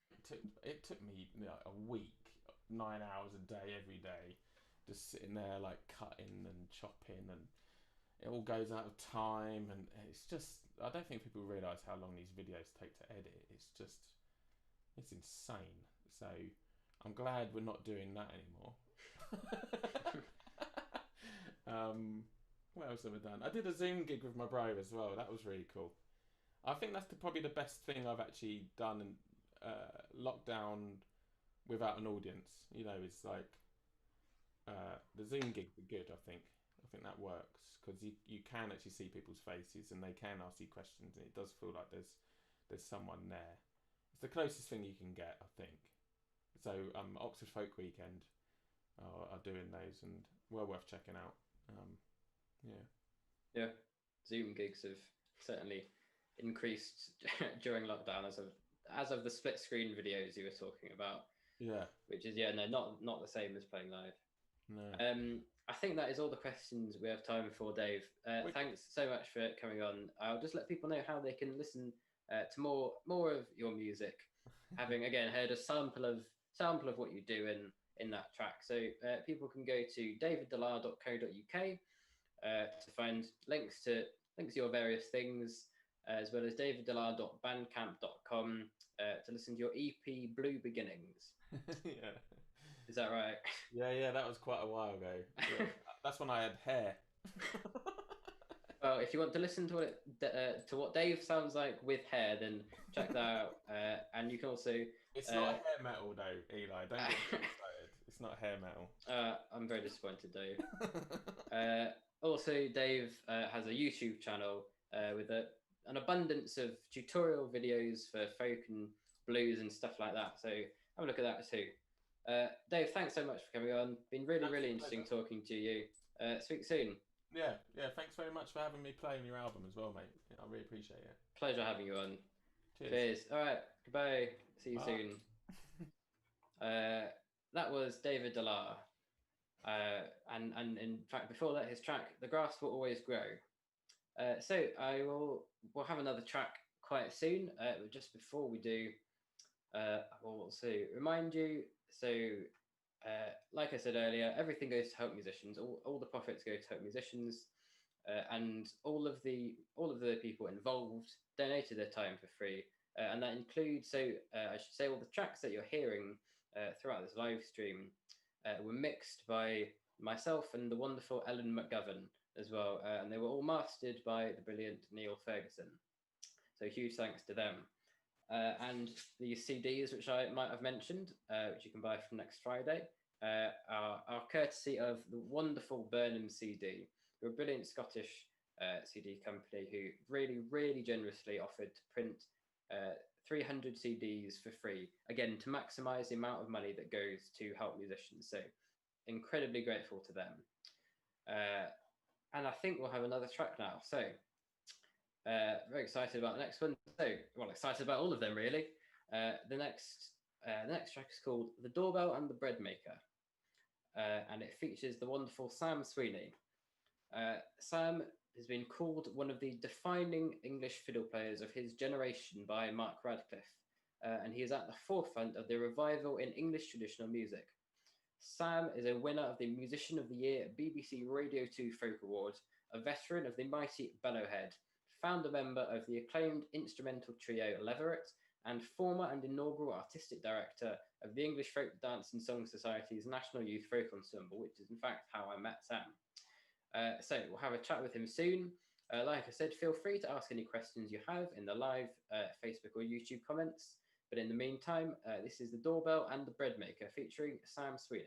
it took me, you know, a week, 9 hours a day, every day, just sitting there like cutting and chopping, and it all goes out of time, and it's just, I don't think people realise how long these videos take to edit. It's insane. So I'm glad we're not doing that anymore. What else have I done? I did a Zoom gig with my bro as well. That was really cool. I think that's probably the best thing I've actually done in lockdown without an audience. You know, it's like the Zoom gigs are good. I think that works because you can actually see people's faces and they can ask you questions, and it does feel like there's someone there. It's the closest thing you can get, I think. So Oxford Folk Weekend are doing those, and well worth checking out. Yeah, Zoom gigs have certainly increased during lockdown as of the split screen videos you were talking about. Yeah, which is not the same as playing live. No. I think that is all the questions we have time for, Dave. Thanks so much for coming on. I'll just let people know how they can listen to more of your music, having again heard a sample of what you do in that track. So people can go to daviddelarre.co.uk to find links to your various things, as well as daviddelarre.bandcamp.com to listen to your EP Blue Beginnings. Yeah. Is that right? Yeah, that was quite a while ago. Yeah. That's when I had hair. Well, if you want to listen to what Dave sounds like with hair, then check that out. And you can also... It's not hair metal, though, Eli. Don't get excited. It's not hair metal. I'm very disappointed, Dave. Also, Dave has a YouTube channel with an abundance of tutorial videos for folk and blues and stuff like that. So have a look at that too. Dave, thanks so much for coming on. Been really interesting talking to you. Speak soon. Yeah. Thanks very much for having me play on your album as well, mate. I really appreciate it. Pleasure having you on. Cheers. All right. Goodbye. See you soon. That was David Delarre. And in fact, before that, his track, The Grass Will Always Grow. So we'll have another track quite soon. But just before we do, we'll also remind you. So, like I said earlier, everything goes to help musicians. All the profits go to help musicians, and all of the people involved donated their time for free, and that includes. So I should say all the tracks that you're hearing throughout this live stream were mixed by myself and the wonderful Ellen McGovern as well, and they were all mastered by the brilliant Neil Ferguson. So huge thanks to them. And the CDs, which I might have mentioned, which you can buy from next Friday, are courtesy of the wonderful Burnham CD, who are a brilliant Scottish CD company who really, really generously offered to print 300 CDs for free, again, to maximise the amount of money that goes to help musicians. So incredibly grateful to them. And I think we'll have another track now. So very excited about the next one. So, well, excited about all of them, really. The next track is called The Doorbell and the Bread Maker. And it features the wonderful Sam Sweeney. Sam has been called one of the defining English fiddle players of his generation by Mark Radcliffe. And he is at the forefront of the revival in English traditional music. Sam is a winner of the Musician of the Year BBC Radio 2 Folk Award, a veteran of the mighty Bellowhead, founder member of the acclaimed instrumental trio Leveret, and former and inaugural artistic director of the English Folk Dance and Song Society's National Youth Folk Ensemble, which is in fact how I met Sam. So we'll have a chat with him soon. Like I said, feel free to ask any questions you have in the live Facebook or YouTube comments. But in the meantime, this is The Doorbell and the Bread Maker featuring Sam Sweeney.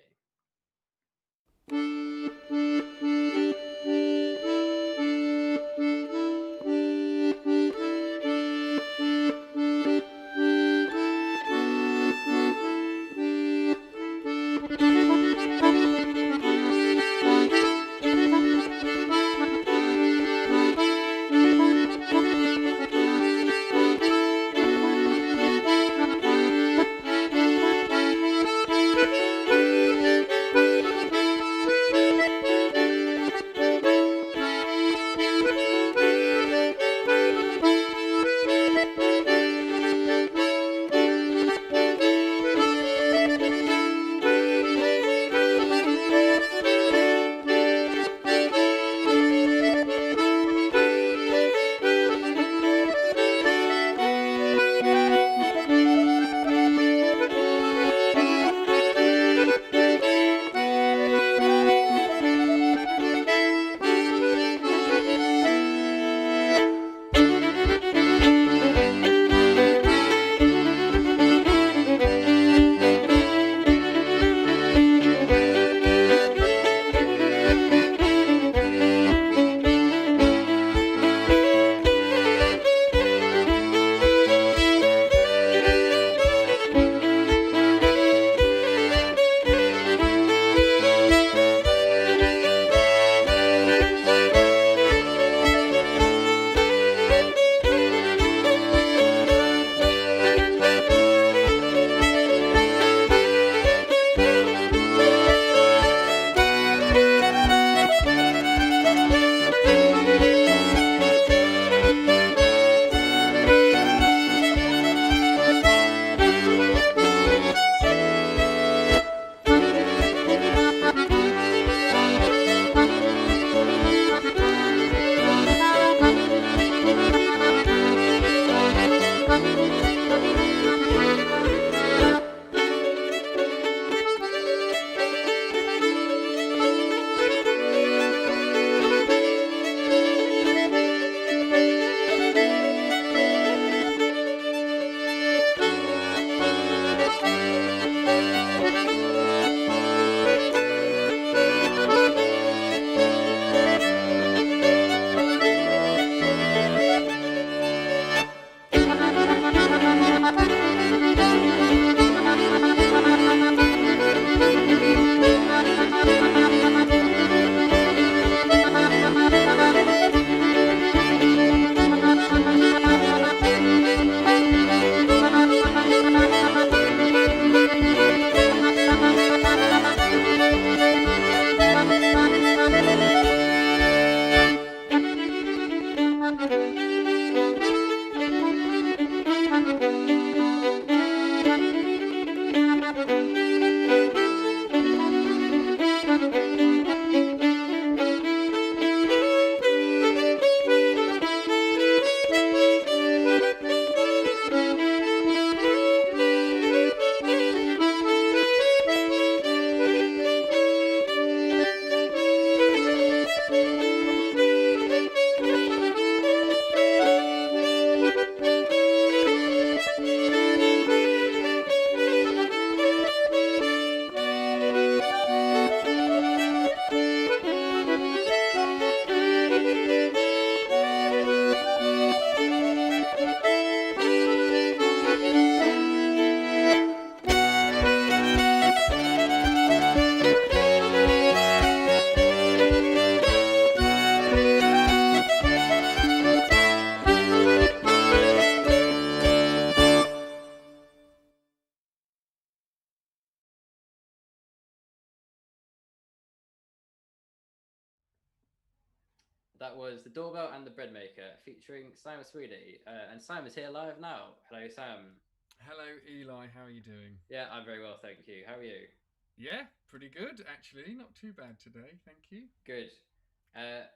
That was The Doorbell and the Bread Maker featuring Sam Sweeney. And Sam is here live now. Hello, Sam. Hello, Eli. How are you doing? Yeah, I'm very well, thank you. How are you? Yeah, pretty good, actually. Not too bad today, thank you. Good.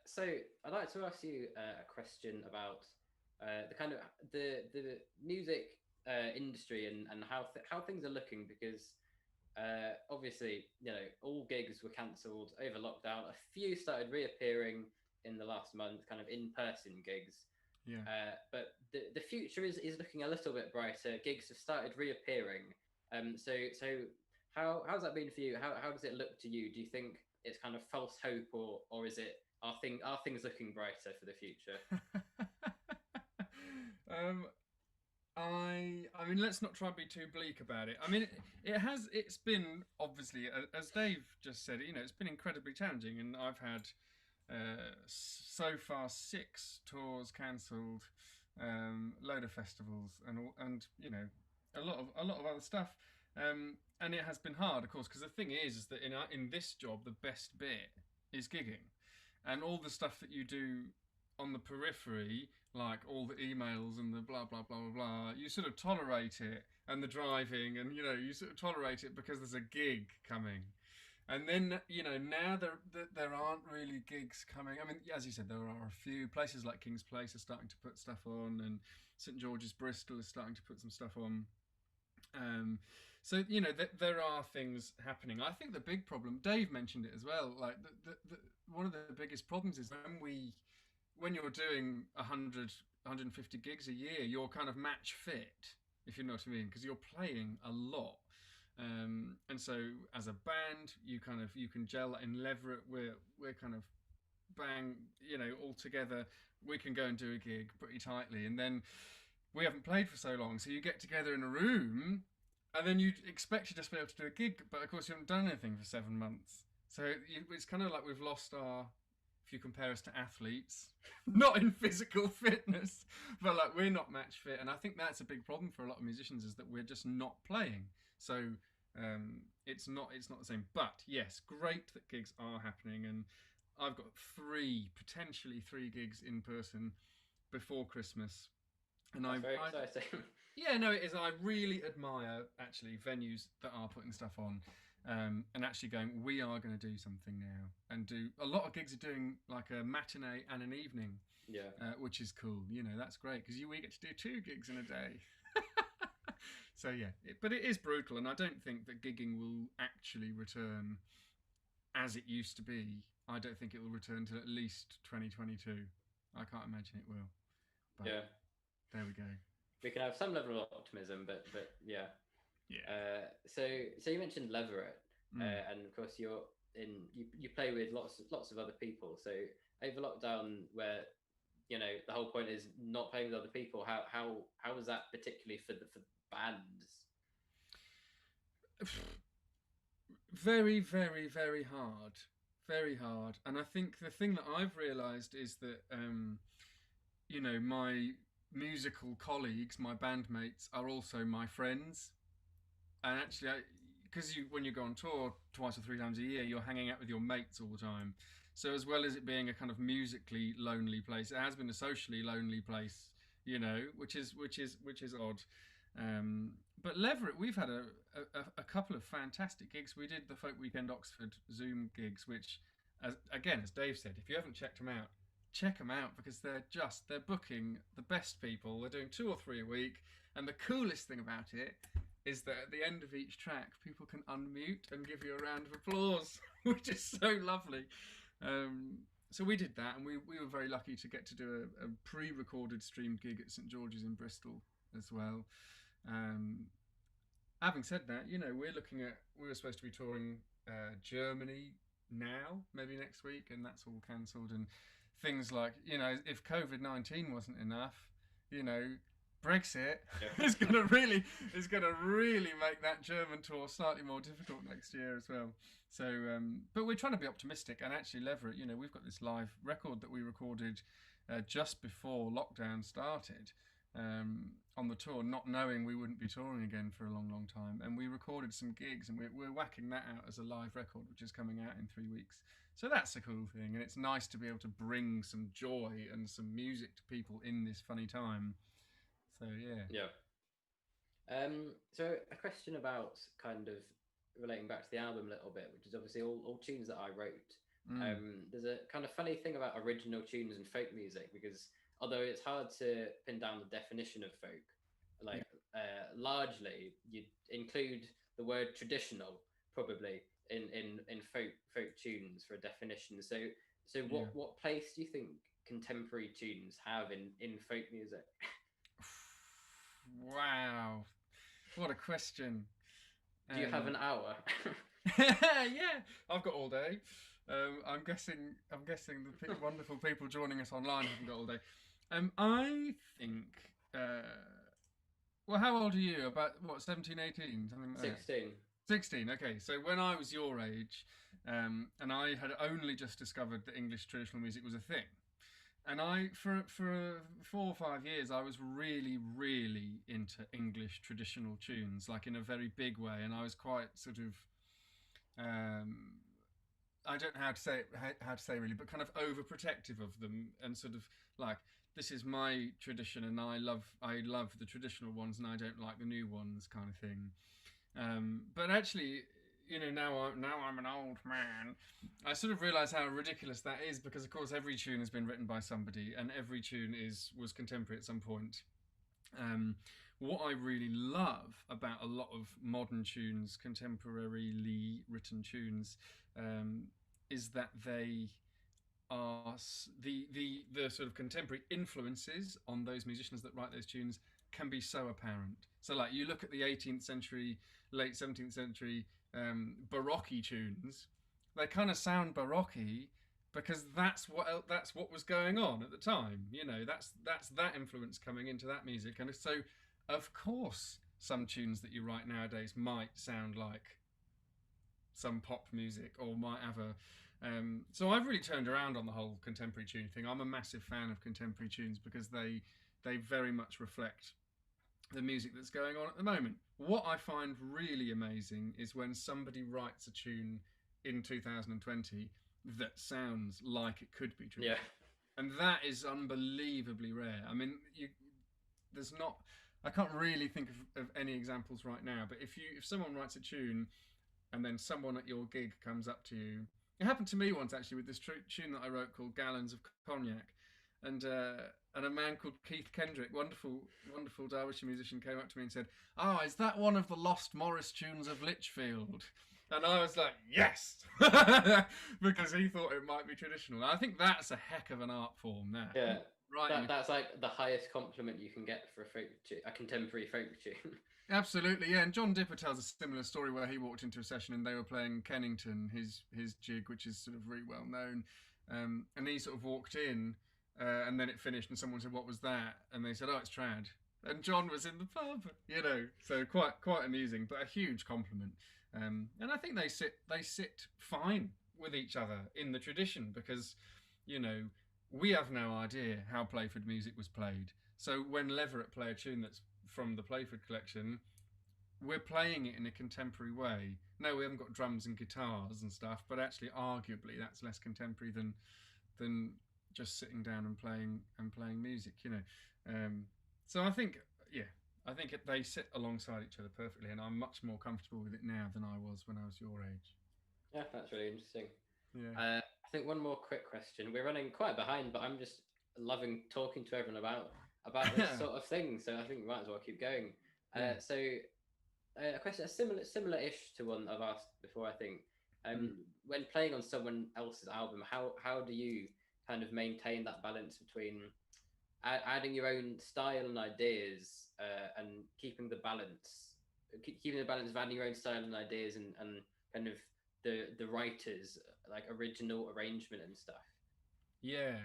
So I'd like to ask you a question about the kind of the music industry and how things are looking, because obviously, you know, all gigs were cancelled over lockdown. A few started reappearing in the last month, kind of in-person gigs. Yeah. But the future is looking a little bit brighter. Gigs have started reappearing. So how's that been for you? How does it look to you? Do you think it's kind of false hope, or is it are things looking brighter for the future? I mean, let's not try and be too bleak about it. I mean, it's been, obviously, as Dave just said, you know, it's been incredibly challenging, and I've had so far 6 tours cancelled, load of festivals, and you know, a lot of other stuff, and it has been hard, of course, because the thing is that in this job, the best bit is gigging, and all the stuff that you do on the periphery, like all the emails and the blah blah blah blah blah, you sort of tolerate it, and the driving, and you know, you sort of tolerate it because there's a gig coming. And then, you know, now there aren't really gigs coming. I mean, as you said, there are a few places like King's Place are starting to put stuff on, and St George's Bristol is starting to put some stuff on. So, you know, there are things happening. I think the big problem, Dave mentioned it as well, like one of the biggest problems is when you're doing 100, 150 gigs a year, you're kind of match fit, if you know what I mean, because you're playing a lot. And so as a band, you can gel in Leverett. We're kind of bang, you know, all together. We can go and do a gig pretty tightly, and then we haven't played for so long, so you get together in a room, and then you expect to just be able to do a gig, but of course you haven't done anything for 7 months. So it's kind of like we've lost our, if you compare us to athletes, not in physical fitness, but like we're not match fit. And I think that's a big problem for a lot of musicians, is that we're just not playing. So it's not the same. But yes, great that gigs are happening. And I've got potentially three gigs in person before Christmas. And That's very exciting. Yeah, no, it is. I really admire actually venues that are putting stuff on. And actually going, we are going to do something now, and do a lot of gigs are doing like a matinee and an evening, which is cool. You know, that's great because we get to do 2 gigs in a day. So yeah, but it is brutal, and I don't think that gigging will actually return as it used to be. I don't think it will return till at least 2022. I can't imagine it will. But yeah, there we go. We can have some level of optimism, but yeah. Yeah. So you mentioned Leverett, and of course you play with lots of other people. So over lockdown, where you know the whole point is not playing with other people, how was that particularly for bands? Very, very, very hard. Very hard. And I think the thing that I've realised is that you know, my musical colleagues, my bandmates, are also my friends. And actually, because when you go on tour 2 or 3 times a year, you're hanging out with your mates all the time. So as well as it being a kind of musically lonely place, it has been a socially lonely place, you know, which is odd. But Leverett, we've had a couple of fantastic gigs. We did the Folk Weekend Oxford Zoom gigs, which, as Dave said, if you haven't checked them out, check them out, because they're booking the best people. They're doing 2 or 3 a week, and the coolest thing about it is that at the end of each track, people can unmute and give you a round of applause, which is so lovely. So we did that, and we were very lucky to get to do a pre-recorded streamed gig at St George's in Bristol as well. Having said that, you know, we were supposed to be touring Germany now, maybe next week, and that's all cancelled. And things like, you know, if COVID-19 wasn't enough, you know, Brexit is going to really make that German tour slightly more difficult next year as well. So, but we're trying to be optimistic. And actually, Leverett, you know, we've got this live record that we recorded just before lockdown started, on the tour, not knowing we wouldn't be touring again for a long, long time. And we recorded some gigs, and we're whacking that out as a live record, which is coming out in 3 weeks. So that's a cool thing, and it's nice to be able to bring some joy and some music to people in this funny time. So Yeah. So a question about kind of relating back to the album a little bit, which is obviously all tunes that I wrote. There's a kind of funny thing about original tunes and folk music, because although it's hard to pin down the definition of folk, like largely you include the word traditional probably in folk tunes for a definition. So what place do you think contemporary tunes have in folk music? Wow, what a question. Do you have an hour? Yeah, I've got all day. I'm guessing the wonderful people joining us online haven't got all day. I think. Well, how old are you? About what? 17, 18, something like 16. That? 16. Okay, so when I was your age, and I had only just discovered that English traditional music was a thing, and I for 4 or 5 years I was really, really into English traditional tunes, like in a very big way, and I was quite sort of. I don't know how to say really, but kind of overprotective of them, and sort of like, this is my tradition, and I love the traditional ones, and I don't like the new ones, kind of thing. But actually, now I'm an old man. I sort of realise how ridiculous that is, because of course every tune has been written by somebody, and every tune was contemporary at some point. What I really love about a lot of modern tunes, contemporarily written tunes, is that they are the sort of contemporary influences on those musicians that write those tunes can be so apparent. So like you look at the 18th century, late 17th century Baroque tunes, they kind of sound Baroque because that's what was going on at the time. That's that influence coming into that music, and so of course some tunes that you write nowadays might sound like some pop music, or might have a so I've really turned around on the whole contemporary tune thing. I'm a massive fan of contemporary tunes because they very much reflect the music that's going on at the moment. What I find really amazing is when somebody writes a tune in 2020 that sounds like it could be traditional. Yeah. And that is unbelievably rare. I mean, I can't really think of any examples right now, but if someone writes a tune and then someone at your gig comes up to you. It happened to me once actually with this tune that I wrote called Gallons of Cognac, and a man called Keith Kendrick, wonderful Derbyshire musician, came up to me and said, "Oh, is that one of the Lost Morris tunes of Lichfield?" And I was like, "Yes," because he thought it might be traditional. And I think that's a heck of an art form there. Yeah, right. That's like the highest compliment you can get for a contemporary folk tune. Absolutely, yeah. And John Dipper tells a similar story where he walked into a session and they were playing Kennington, his jig, which is sort of really well known. And he sort of walked in, and then it finished, and someone said, "What was that?" And they said, "Oh, it's trad." And John was in the pub, So quite amusing, but a huge compliment. And I think they sit fine with each other in the tradition because, we have no idea how Playford music was played. So when Leverett play a tune that's from the Playford collection, we're playing it in a contemporary way. No, we haven't got drums and guitars and stuff, but actually, arguably, that's less contemporary than just sitting down and playing music. So I think they sit alongside each other perfectly, and I'm much more comfortable with it now than I was when I was your age. Yeah, that's really interesting. Yeah. I think one more quick question. We're running quite behind, but I'm just loving talking to everyone about this sort of thing. So I think we might as well keep going. So a question, similar-ish to one I've asked before, I think. When playing on someone else's album, how do you kind of maintain that balance between adding your own style and ideas and keeping the balance of adding your own style and ideas and kind of the writer's like original arrangement and stuff? Yeah.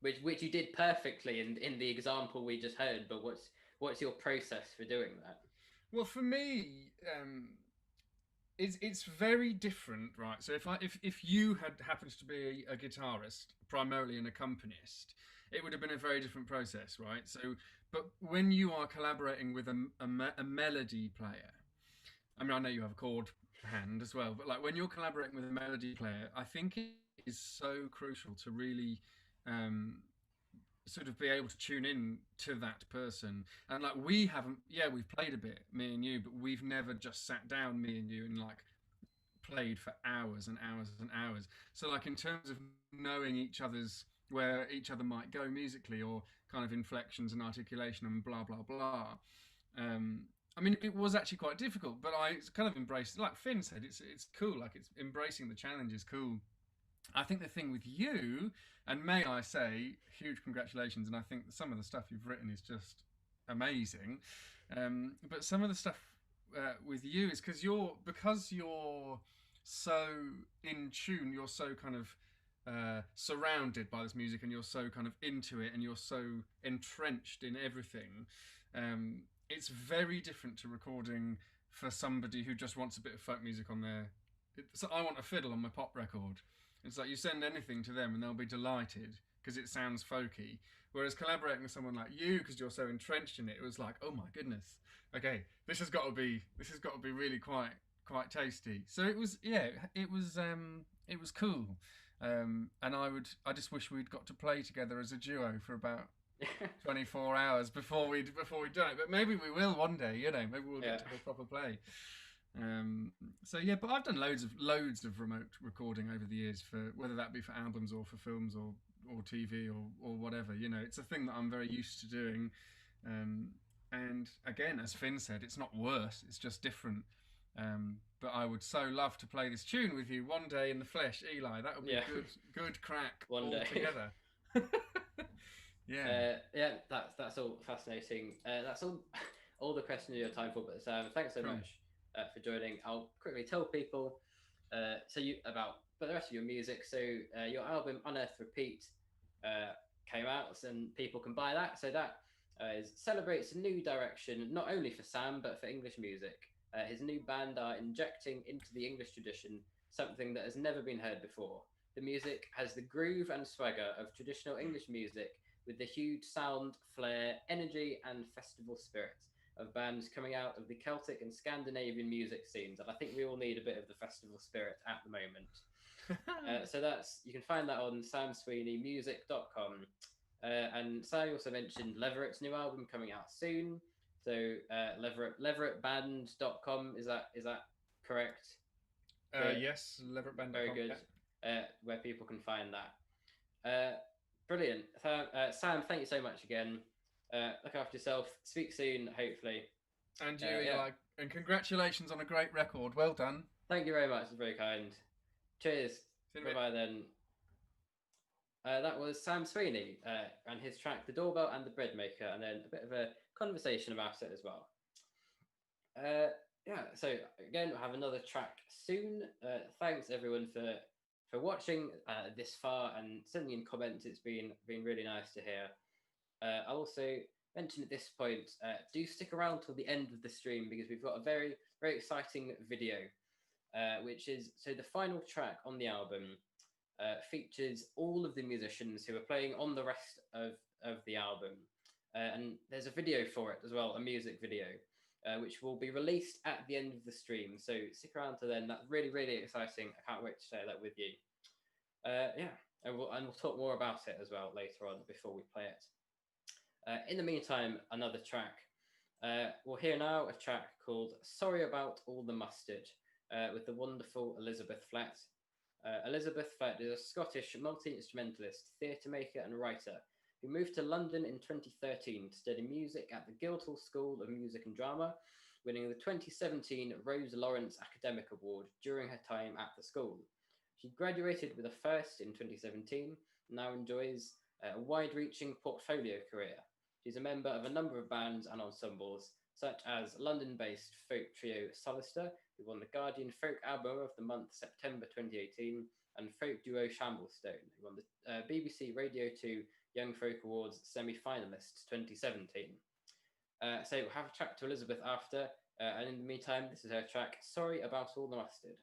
Which you did perfectly in the example we just heard, but what's your process for doing that? Well, for me, it's very different, right? So if you had happened to be a guitarist, primarily an accompanist, it would have been a very different process, right? So But when you are collaborating with a melody player, I mean, I know you have a chord hand as well, but like when you're collaborating with a melody player, I think it is so crucial to really sort of be able to tune in to that person. And like we haven't, yeah, we've played a bit, me and you, but we've never just sat down, me and you, and like played for hours and hours and hours. So like in terms of knowing each other's where each other might go musically, or kind of inflections and articulation and blah blah blah. I mean, it was actually quite difficult, but I kind of embraced, like Finn said, it's cool. Like it's embracing the challenge is cool. I think the thing with you, and may I say, huge congratulations. And I think some of the stuff you've written is just amazing. But some of the stuff with you is because you're so in tune, you're so kind of surrounded by this music, and you're so kind of into it, and you're so entrenched in everything. It's very different to recording for somebody who just wants a bit of folk music on their. So I want a fiddle on my pop record. It's like you send anything to them and they'll be delighted because it sounds folky. Whereas collaborating with someone like you, because you're so entrenched in it, it was like, oh my goodness, okay, this has got to be really quite tasty. So it was, yeah, it was cool. And I just wish we'd got to play together as a duo for about 24 hours before we'd done it. But maybe we will one day, you know, maybe we'll get to a proper play. So yeah, but I've done loads of remote recording over the years, for whether that be for albums or for films or TV or whatever. You know, it's a thing that I'm very used to doing. And again, as Finn said, it's not worse, it's just different. But I would so love to play this tune with you one day in the flesh, Eli. That would be good crack one day together. That's all fascinating. That's all the questions you have time for. But thanks so much for joining. I'll quickly tell people about the rest of your music. So your album Unearth Repeat came out, and people can buy that. So that celebrates a new direction, not only for Sam but for English music. His new band are injecting into the English tradition something that has never been heard before. The music has the groove and swagger of traditional English music, with the huge sound, flair, energy, and festival spirit of bands coming out of the Celtic and Scandinavian music scenes. And I think we all need a bit of the festival spirit at the moment. So you can find that on samsweeneymusic.com. And Sally also mentioned Leverett's new album coming out soon. So leverettband.com, is that correct? Yes, leverettband.com. Very good. Where people can find that. Brilliant. Sam, thank you so much again. Look after yourself. Speak soon, hopefully. And you, Eli. And congratulations on a great record. Well done. Thank you very much. It's very kind. Cheers. Bye-bye then. That was Sam Sweeney and his track The Doorbell and the Bread Maker, and then a bit of a conversation about it as well. So again, we'll have another track soon. Thanks everyone for watching this far and sending in comments. It's been really nice to hear. I'll also mention at this point, do stick around till the end of the stream, because we've got a very, very exciting video, which is, so the final track on the album features all of the musicians who are playing on the rest of the album. And there's a video for it as well, a music video, which will be released at the end of the stream. So stick around to then. That's really, really exciting. I can't wait to share that with you. And we'll talk more about it as well later on before we play it. In the meantime, another track. We'll hear now a track called Sorry About All the Mustard with the wonderful Elisabeth Flett. Elisabeth Flett is a Scottish multi-instrumentalist, theatre maker and writer who moved to London in 2013 to study music at the Guildhall School of Music and Drama, winning the 2017 Rose Lawrence Academic Award during her time at the school. She graduated with a first in 2017 and now enjoys a wide-reaching portfolio career. She's a member of a number of bands and ensembles, such as London-based folk trio Solister, who won the Guardian Folk Album of the Month September 2018, and folk duo Shamblestone, who won the BBC Radio 2 Young Folk Awards semi-finalists 2017. So we'll have a track to Elisabeth after, and in the meantime, this is her track, Sorry About All the Mustard.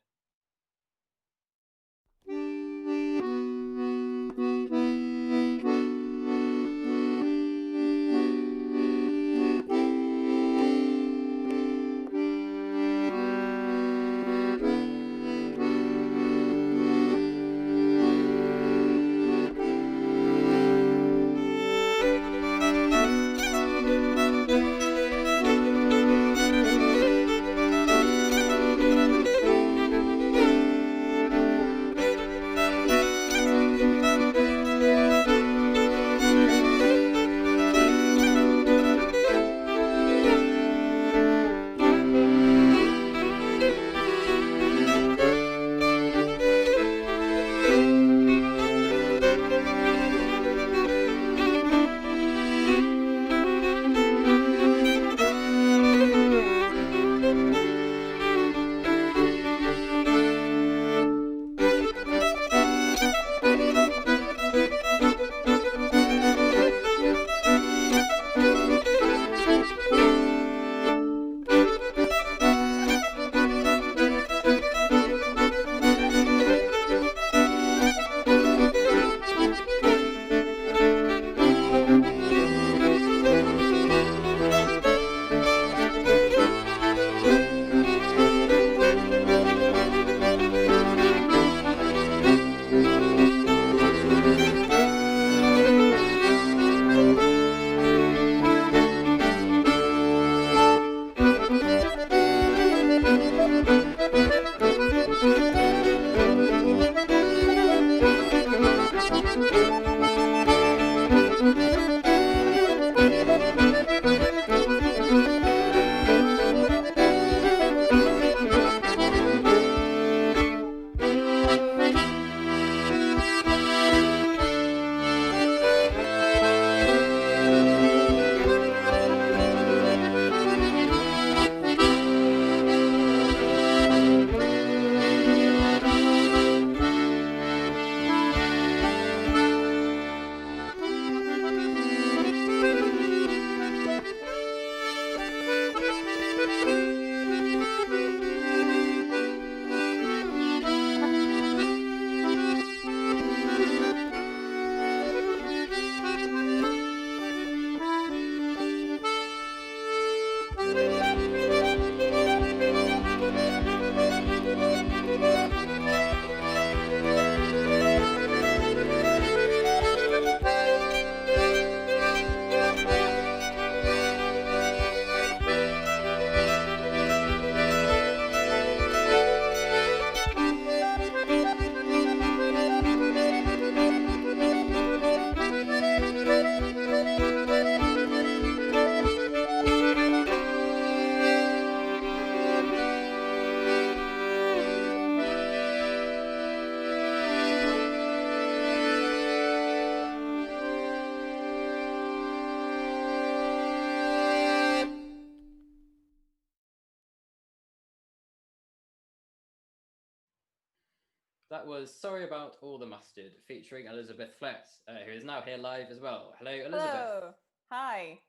That was Sorry About All the Mustard, featuring Elisabeth Flett, who is now here live as well. Hello, Elisabeth. Hello. Hi.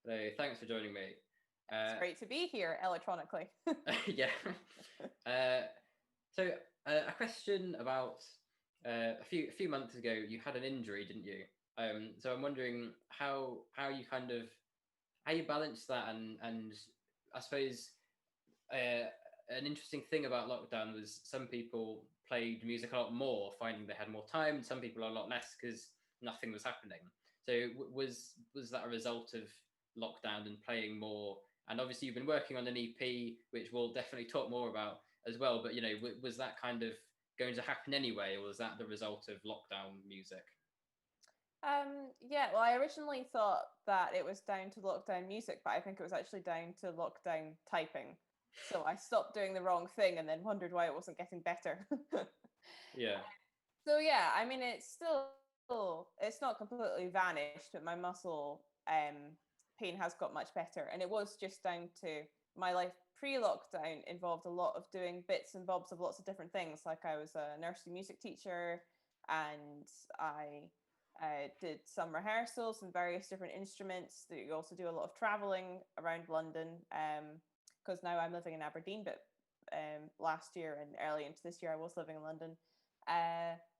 Hello, thanks for joining me. It's great to be here electronically. Yeah. So a question about a few months ago, you had an injury, didn't you? So I'm wondering how you balance that, and I suppose an interesting thing about lockdown was some people played music a lot more, finding they had more time, and some people a lot less because nothing was happening. So was that a result of lockdown and playing more? And obviously you've been working on an EP, which we'll definitely talk more about as well. But was that kind of going to happen anyway, or was that the result of lockdown music? Yeah, well, I originally thought that it was down to lockdown music, but I think it was actually down to lockdown typing. So I stopped doing the wrong thing and then wondered why it wasn't getting better. Yeah. So yeah, I mean, it's not completely vanished, but my muscle pain has got much better. And it was just down to my life pre-lockdown involved a lot of doing bits and bobs of lots of different things. Like I was a nursery music teacher, and I did some rehearsals and various different instruments. You also do a lot of traveling around London, because now I'm living in Aberdeen, but last year and early into this year I was living in London.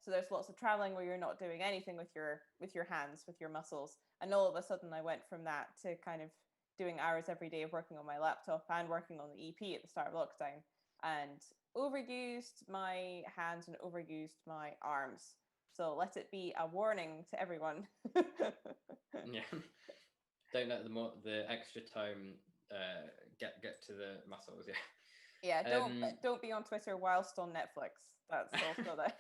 So there's lots of traveling where you're not doing anything with your hands, with your muscles. And all of a sudden I went from that to kind of doing hours every day of working on my laptop and working on the EP at the start of lockdown, and overused my hands and overused my arms. So let it be a warning to everyone. Yeah. Don't let the extra time get to the muscles. Yeah. Yeah, don't be on Twitter whilst on Netflix. That's also that.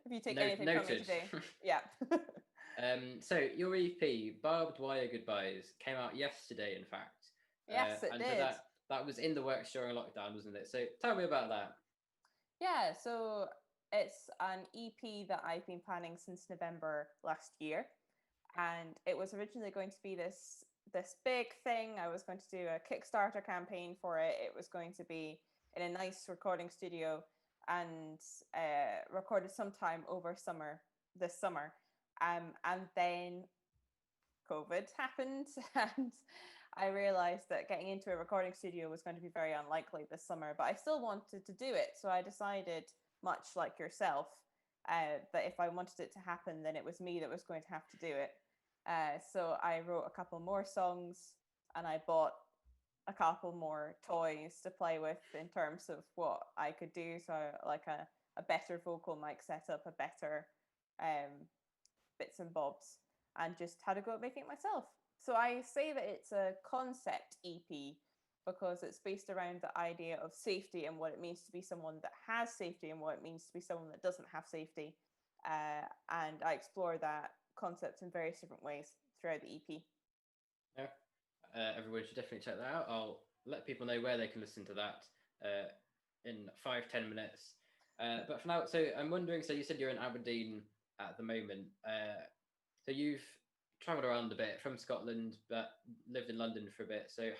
If you take anything from me today, yeah. So your EP, Barbed Wire Goodbyes, came out yesterday, in fact. Yes, it did. So that was in the works during lockdown, wasn't it? So tell me about that. Yeah, so it's an EP that I've been planning since November last year, and it was originally going to be this big thing. I was going to do a Kickstarter campaign for it. It was going to be in a nice recording studio and recorded sometime over this summer. And then COVID happened, and I realized that getting into a recording studio was going to be very unlikely this summer, but I still wanted to do it. So I decided, much like yourself, that if I wanted it to happen, then it was me that was going to have to do it. So I wrote a couple more songs, and I bought a couple more toys to play with in terms of what I could do. So like a better vocal mic setup, a better bits and bobs, and just had to go at making it myself. So I say that it's a concept EP because it's based around the idea of safety and what it means to be someone that has safety and what it means to be someone that doesn't have safety. And I explore that concept in various different ways throughout the EP. Yeah, everyone should definitely check that out. I'll let people know where they can listen to that in 5-10 minutes. But for now, so I'm wondering, so you said you're in Aberdeen at the moment. So you've travelled around a bit from Scotland, but lived in London for a bit. So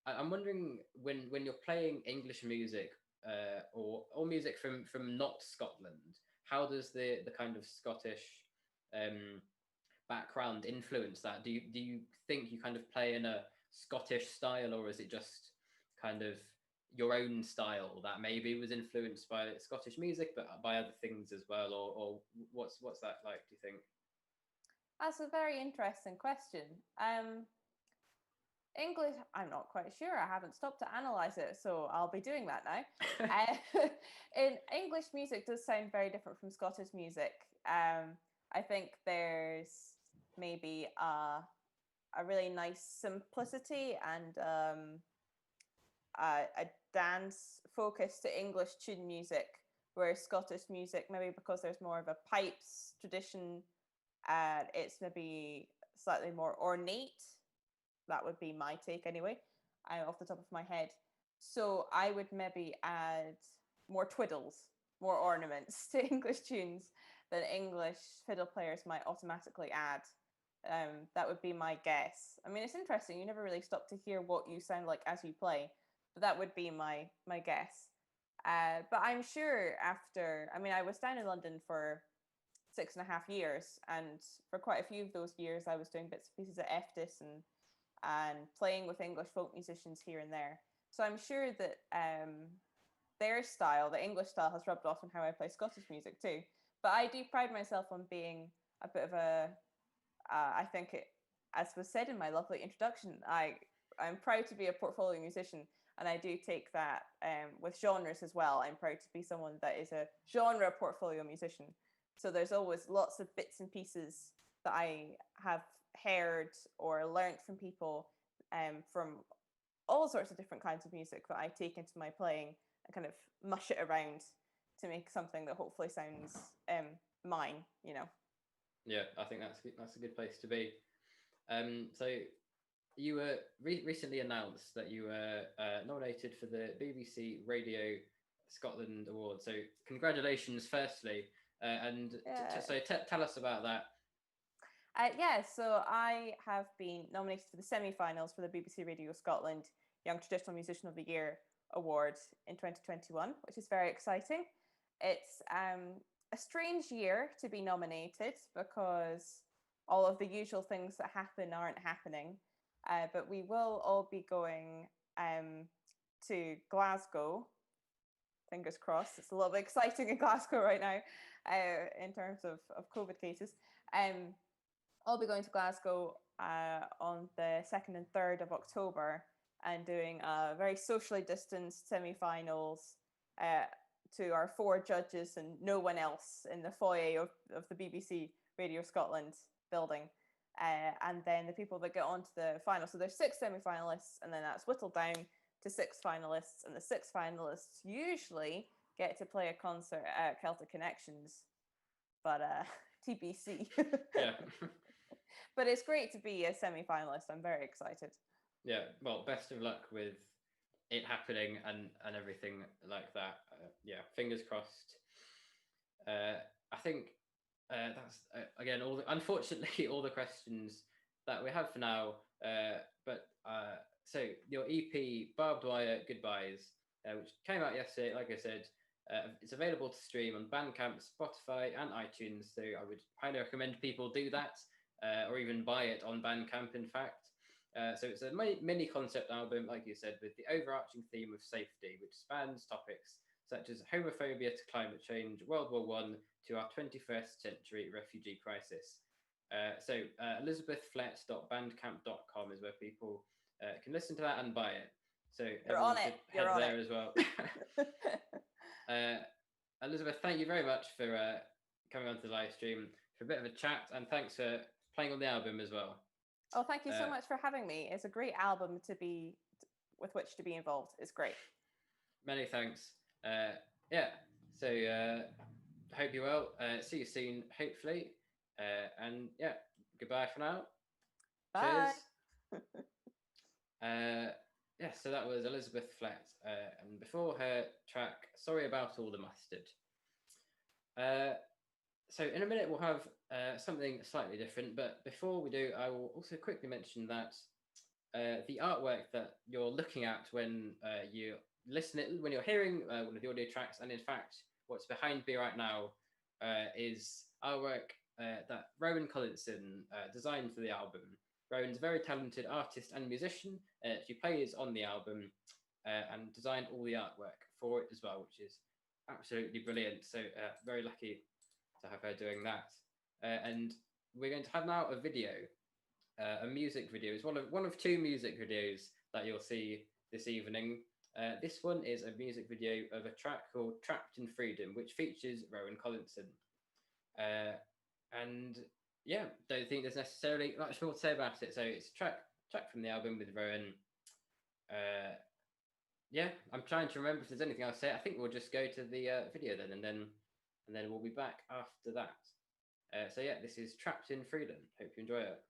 I'm wondering when you're playing English music or music from not Scotland, how does the kind of Scottish background influence that? Do you think you kind of play in a Scottish style, or is it just kind of your own style that maybe was influenced by Scottish music, but by other things as well, or what's that like, do you think? That's a very interesting question. English, I'm not quite sure. I haven't stopped to analyze it, so I'll be doing that now. In English music does sound very different from Scottish music. I think there's maybe a really nice simplicity and a dance focus to English tune music, whereas Scottish music, maybe because there's more of a pipes tradition, it's maybe slightly more ornate. That would be my take anyway, off the top of my head. So I would maybe add more twiddles, more ornaments to English tunes than English fiddle players might automatically add. That would be my guess. I mean, it's interesting. You never really stop to hear what you sound like as you play, but that would be my guess. But I'm sure after, I mean, I was down in London for 6.5 years, and for quite a few of those years, I was doing bits and pieces at EFTIS and playing with English folk musicians here and there. So I'm sure that their style, the English style, has rubbed off on how I play Scottish music too. But I do pride myself on being a bit of a, I think it, as was said in my lovely introduction, I'm proud to be a portfolio musician, and I do take that with genres as well. I'm proud to be someone that is a genre portfolio musician. So there's always lots of bits and pieces that I have heard or learnt from people from all sorts of different kinds of music that I take into my playing and kind of mush it around to make something that hopefully sounds mine, you know. Yeah, I think that's a good place to be. So you were recently announced that you were nominated for the BBC Radio Scotland Award. So congratulations, firstly, and tell us about that. So I have been nominated for the semi-finals for the BBC Radio Scotland Young Traditional Musician of the Year Award in 2021, which is very exciting. It's a strange year to be nominated because all of the usual things that happen aren't happening. But we will all be going to Glasgow. Fingers crossed. It's a little bit exciting in Glasgow right now in terms of COVID cases. I'll be going to Glasgow on the 2nd and 3rd of October and doing a very socially distanced semi-finals to our 4 judges and no one else in the foyer of the BBC Radio Scotland building. And then the people that get onto the final. So there's 6 semi-finalists, and then that's whittled down to 6 finalists. And the 6 finalists usually get to play a concert at Celtic Connections, but TBC. Yeah. But it's great to be a semi-finalist. I'm very excited. Yeah, well, best of luck with it happening and everything like that. Yeah, fingers crossed. I think that's again unfortunately all the questions that we have for now. But so your EP Barbed Wire Goodbyes, which came out yesterday, like I said, it's available to stream on Bandcamp, Spotify, and iTunes. So I would highly recommend people do that, or even buy it on Bandcamp. In fact. So it's a mini concept album, like you said, with the overarching theme of safety, which spans topics such as homophobia to climate change, World War I to our 21st century refugee crisis. So elisabethflett.bandcamp.com is where people can listen to that and buy it. So You're on it. Head there as well. Elisabeth, thank you very much for coming onto the live stream for a bit of a chat, and thanks for playing on the album as well. Oh, thank you so much for having me. It's a great album with which to be involved. It's great. Many thanks. Yeah, so hope you're well. See you soon, hopefully. And yeah, goodbye for now. Bye. Cheers. Yeah, so that was Elisabeth Flett. And before her track, Sorry About All the Mustard. So in a minute, we'll have something slightly different. But before we do, I will also quickly mention that the artwork that you're looking at when you listen it, when you're hearing one of the audio tracks, and in fact, what's behind me right now is artwork that Rowan Collinson designed for the album. Rowan's a very talented artist and musician. She plays on the album and designed all the artwork for it as well, which is absolutely brilliant. So very lucky to have her doing that. And we're going to have now a video, a music video. It's one of 2 music videos that you'll see this evening. This one is a music video of a track called Trapped in Freedom, which features Rowan Collinson. And yeah, don't think there's necessarily much more to say about it. So it's a track from the album with Rowan. Yeah, I'm trying to remember if there's anything else to say. I think we'll just go to the video then, and then we'll be back after that. So yeah, this is Trapped in Freedom. Hope you enjoy it.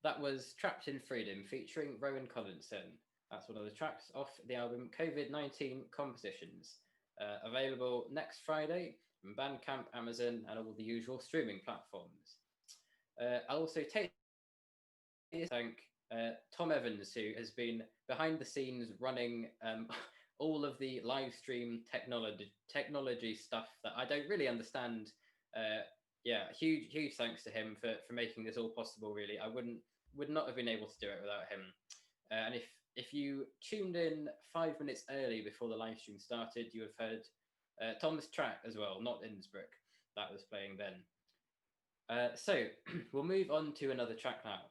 that was Trapped in Freedom featuring Rowan Collinson. That's one of the tracks off the album COVID-19 Compositions. Available next Friday from Bandcamp, Amazon, and all the usual streaming platforms. I'll also thank Tom Evans, who has been behind the scenes running all of the live stream technology stuff that I don't really understand. Huge thanks to him for making this all possible. Really, I would not have been able to do it without him. And if you tuned in 5 minutes early before the live stream started, you have heard Tom's track as well, not Innsbruck, that was playing then. So we'll move on to another track now.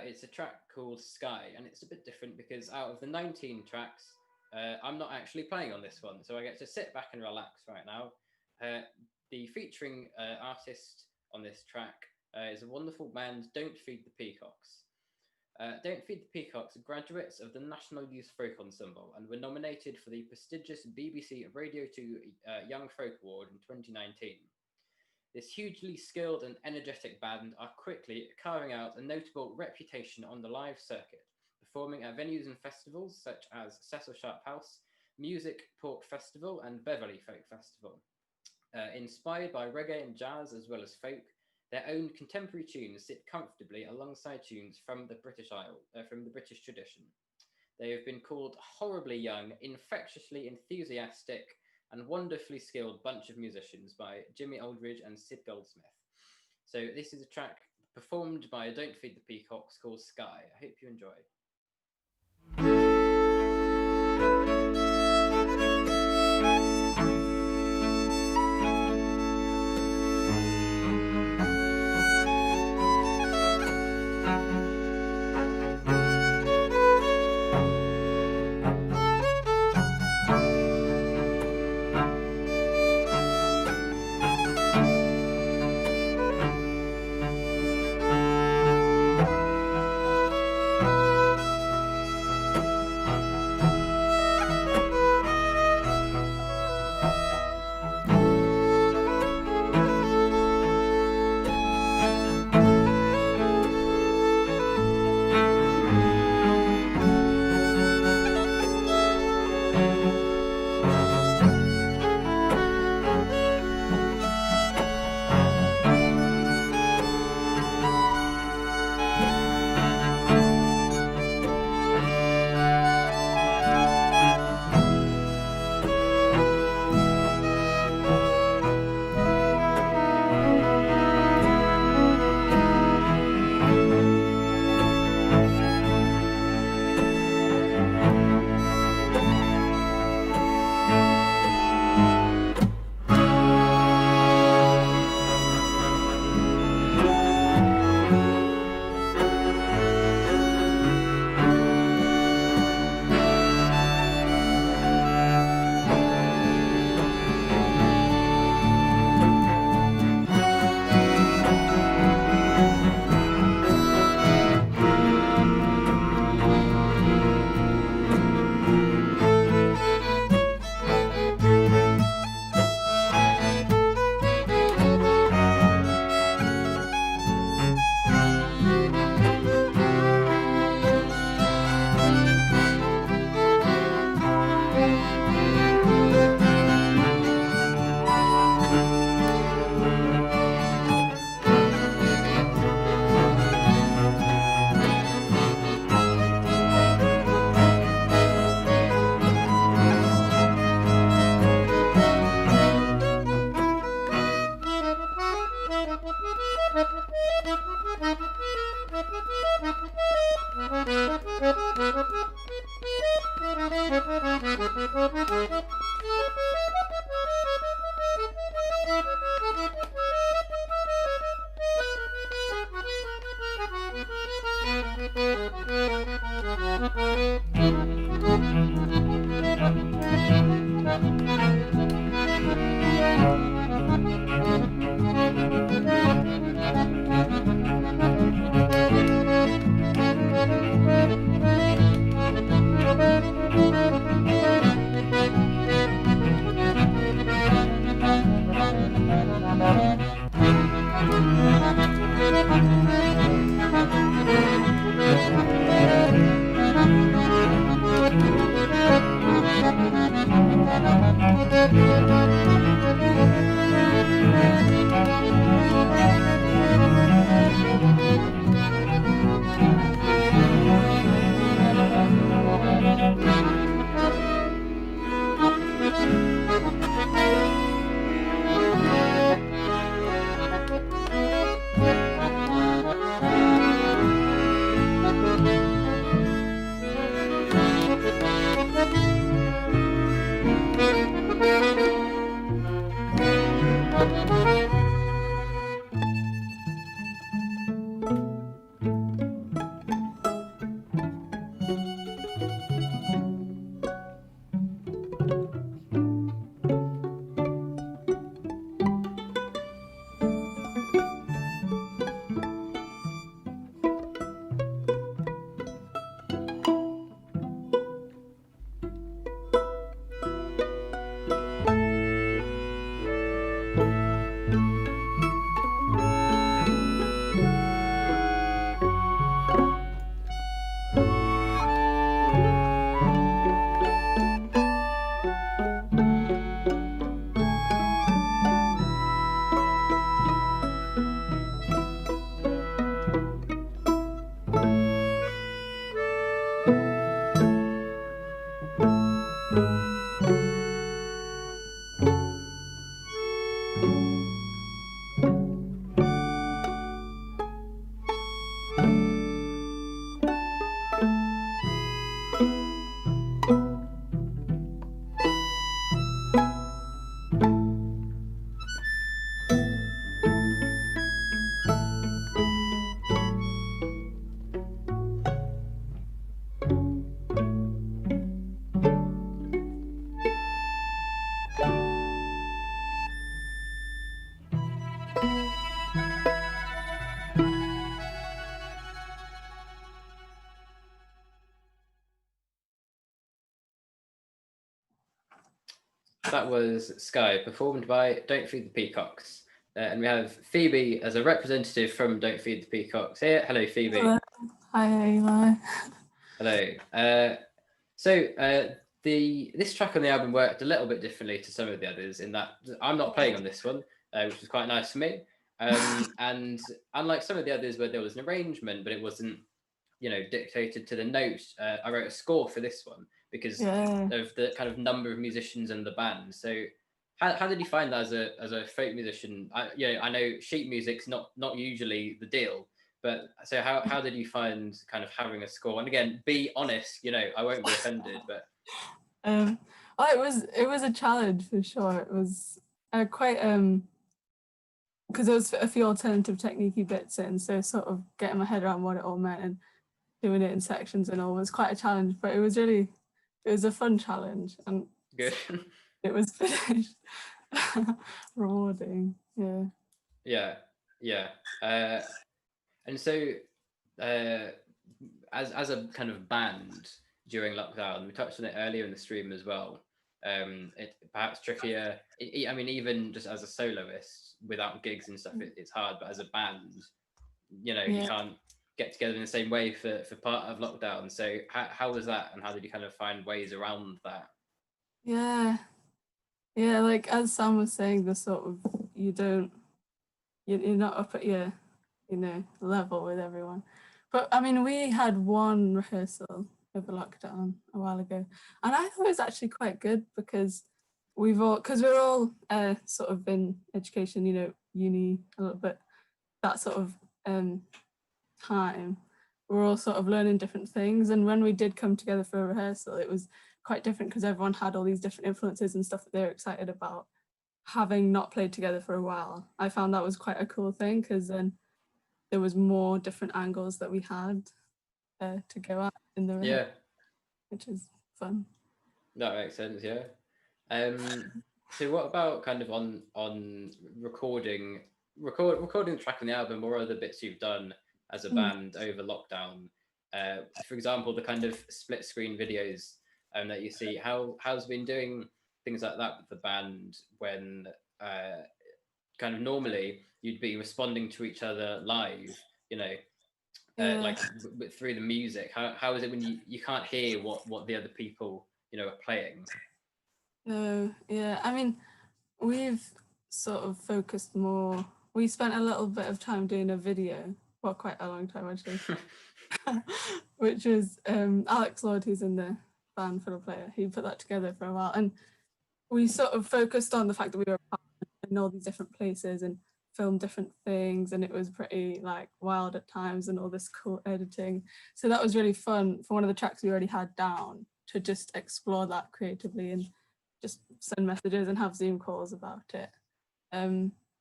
It's a track called Sky, and it's a bit different because out of the 19 tracks, I'm not actually playing on this one, so I get to sit back and relax right now. The featuring artist on this track is a wonderful band, Don't Feed the Peacocks. Don't Feed the Peacocks are graduates of the National Youth Folk Ensemble and were nominated for the prestigious BBC Radio 2 Young Folk Award in 2019. This hugely skilled and energetic band are quickly carving out a notable reputation on the live circuit, performing at venues and festivals such as Cecil Sharp House, Music Port Festival, and Beverley Folk Festival. Inspired by reggae and jazz as well as folk, their own contemporary tunes sit comfortably alongside tunes from the British tradition. They have been called a horribly young, infectiously enthusiastic, and wonderfully skilled bunch of musicians by Jimmy Aldridge and Sid Goldsmith. So this is a track performed by Don't Feed the Peacocks called Sky. I hope you enjoy. That was Sky, performed by Don't Feed the Peacocks. And we have Phoebe as a representative from Don't Feed the Peacocks here. Hello, Phoebe. Hello. Hi, Eli. Hello. This track on the album worked a little bit differently to some of the others in that I'm not playing on this one, which was quite nice for me. And unlike some of the others where there was an arrangement, but it wasn't, dictated to the note, I wrote a score for this one because of the kind of number of musicians in the band. So how did you find that as a folk musician? I know sheet music's not usually the deal, but so how did you find kind of having a score? And again, be honest, I won't be offended, but it was a challenge for sure. It was quite because there was a few alternative techniquey bits in, so sort of getting my head around what it all meant and doing it in sections and all was quite a challenge, but it was a fun challenge, and good. It was finished. Rewarding. Yeah. And so as a kind of band during lockdown, we touched on it earlier in the stream as well, it perhaps trickier. Even just as a soloist without gigs and stuff, it's hard, but as a band, you can't get together in the same way for part of lockdown. So how was that, and how did you kind of find ways around that? Yeah, like as Sam was saying, the sort of you're not up at your level with everyone. But we had one rehearsal over lockdown a while ago, and I thought it was actually quite good because we're all sort of in education, uni a little bit, that sort of time. We're all sort of learning different things, and when we did come together for a rehearsal, it was quite different because everyone had all these different influences and stuff that they were excited about. Having not played together for a while, I found that was quite a cool thing because then there was more different angles that we had to go at in the rehearsal, which is fun. That makes sense, yeah. So what about kind of on recording the track on the album or other bits you've done as a band over lockdown? For example, the kind of split screen videos that you see, how's been doing things like that with the band when kind of normally you'd be responding to each other live, like through the music. How is it when you can't hear what the other people are playing? We've sort of focused more. We spent a little bit of time doing a video, well, quite a long time actually, which was Alex Lord, who's in the band fiddle player. He put that together for a while, and we sort of focused on the fact that we were in all these different places and filmed different things, and it was pretty like wild at times and all this cool editing. So that was really fun for one of the tracks we already had down to just explore that creatively and just send messages and have Zoom calls about it.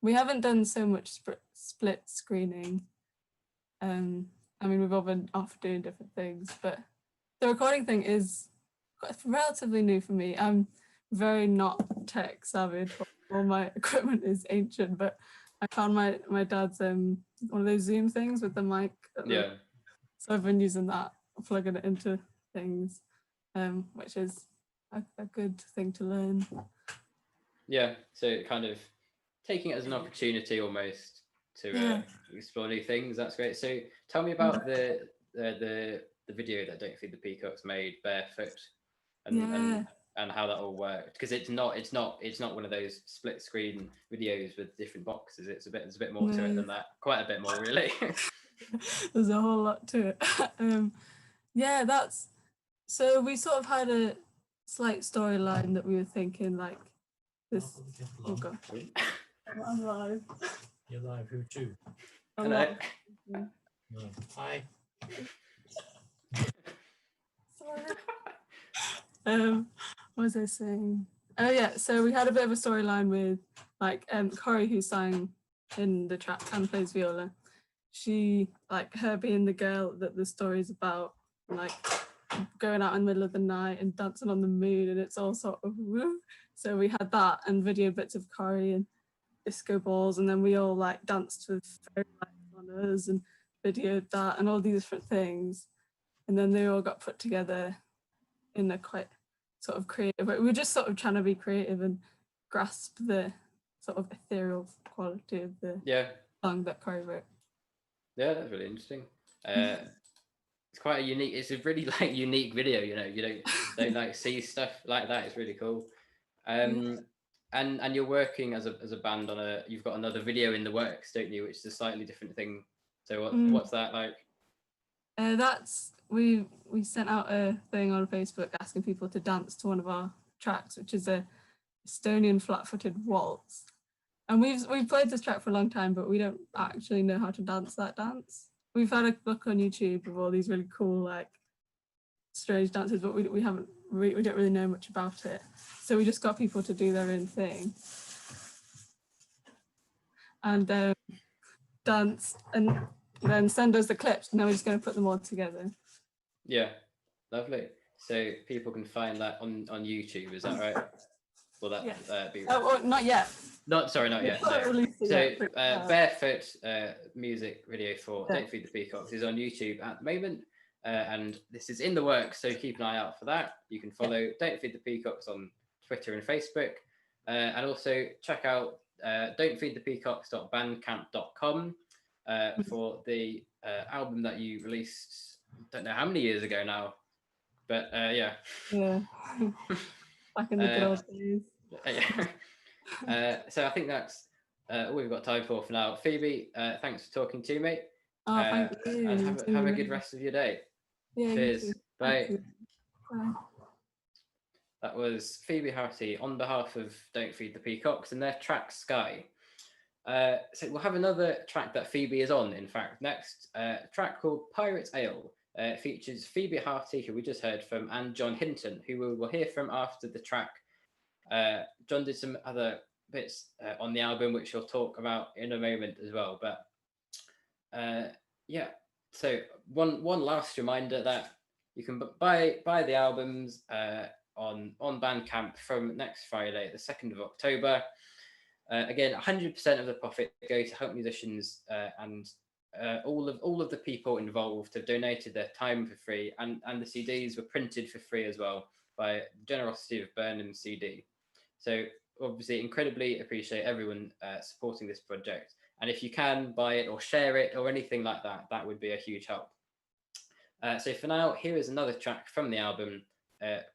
We haven't done so much split screening. We've all been off doing different things, but the recording thing is relatively new for me. I'm very not tech savvy. All my equipment is ancient, but I found my dad's one of those Zoom things with the mic. So I've been using that, plugging it into things, which is a good thing to learn. Yeah, so kind of taking it as an opportunity almost to explore new things. That's great. So tell me about the video that Don't Feed the Peacocks made, Barefoot, and how that all worked, because it's not one of those split screen videos with different boxes. It's a bit more to it than that. Quite a bit more, really. There's a whole lot to it. So we sort of had a slight storyline that we were thinking like this. Oh gosh, I'm live. You're live. Who to? Hello. Hi. Sorry. What was I saying? Oh yeah, so we had a bit of a storyline with like Corey, who sang in the track and plays viola. She, like, her being the girl that the story's about, like going out in the middle of the night and dancing on the moon, and it's all sort of woo. So we had that and video bits of Corey and disco balls, and then we all like danced with fairy lights on us and videoed that and all these different things, and then they all got put together in a quite sort of creative. We were just sort of trying to be creative and grasp the sort of ethereal quality of the song that Corey wrote. Yeah, that's really interesting. It's quite a unique. It's a really like unique video. You know, you don't like see stuff like that. It's really cool. And you're working as a band on you've got another video in the works, don't you? Which is a slightly different thing. So what's that like? That's we sent out a thing on Facebook asking people to dance to one of our tracks, which is a Estonian flat-footed waltz. And we've played this track for a long time, but we don't actually know how to dance that dance. We've had a look on YouTube of all these really cool, like, strange dances, but we don't really know much about it. So we just got people to do their own thing and dance, and then send us the clips. And then we're just going to put them all together. Yeah, lovely. So people can find that on YouTube. Is that right? Will that be? Oh, not yet. Not yet. No. So Barefoot music video for Don't Feed the Peacocks is on YouTube at the moment, and this is in the works. So keep an eye out for that. You can follow Don't Feed the Peacocks on Twitter and Facebook, and also check out don'tfeedthepeacocks.bandcamp.com for the album that you released. Don't know how many years ago now, but yeah. Back in the good old days. So I think that's all we've got time for now. Phoebe, thanks for talking to me. Thank you. And have a good rest of your day. Yeah, cheers. Bye. Bye. That was Phoebe Harty on behalf of Don't Feed the Peacocks and their track Sky. So we'll have another track that Phoebe is on, in fact, next. A track called Pirate's Ale. Features Phoebe Harty, who we just heard from, and John Hinton, who we will hear from after the track. John did some other bits on the album, which we'll talk about in a moment as well. But yeah, so one last reminder that you can buy the albums on Bandcamp from next Friday, the 2nd of October. Again, 100% of the profit go to help musicians, and all of the people involved have donated their time for free, and the CDs were printed for free as well by the generosity of Burnham CD. So obviously incredibly appreciate everyone supporting this project, and if you can buy it or share it or anything like that, that would be a huge help. So for now, here is another track from the album,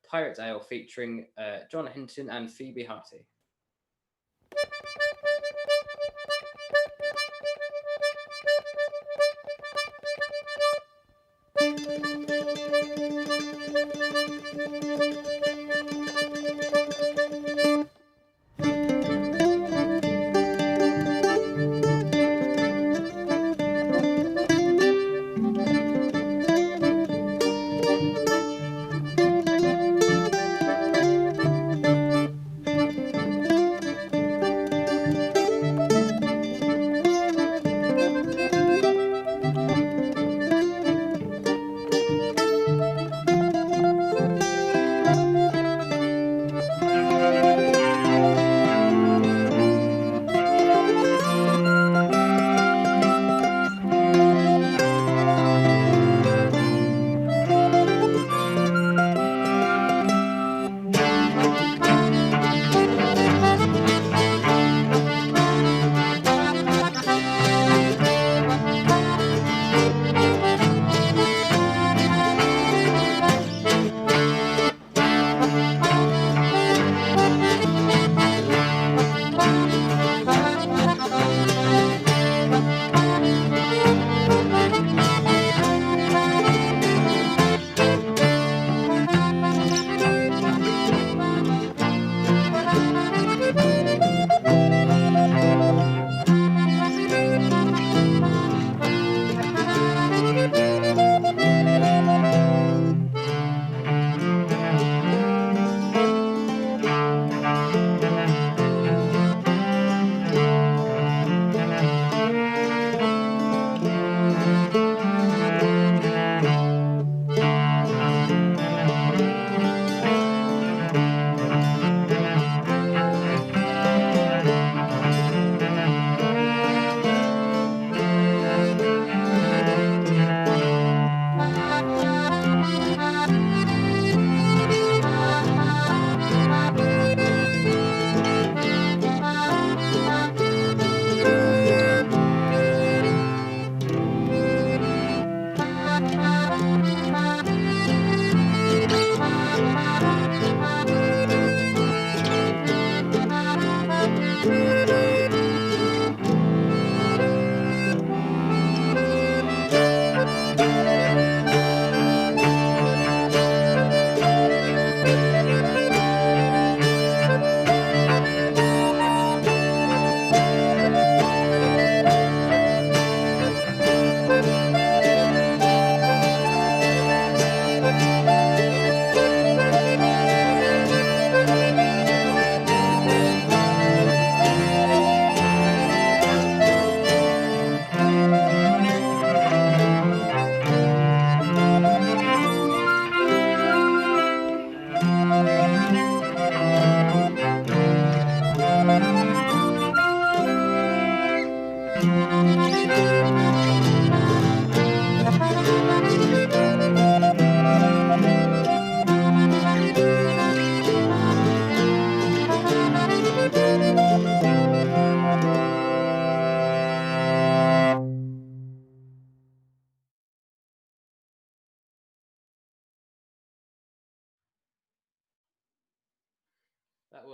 Pirate's Ale, featuring John Hinton and Phoebe Harty.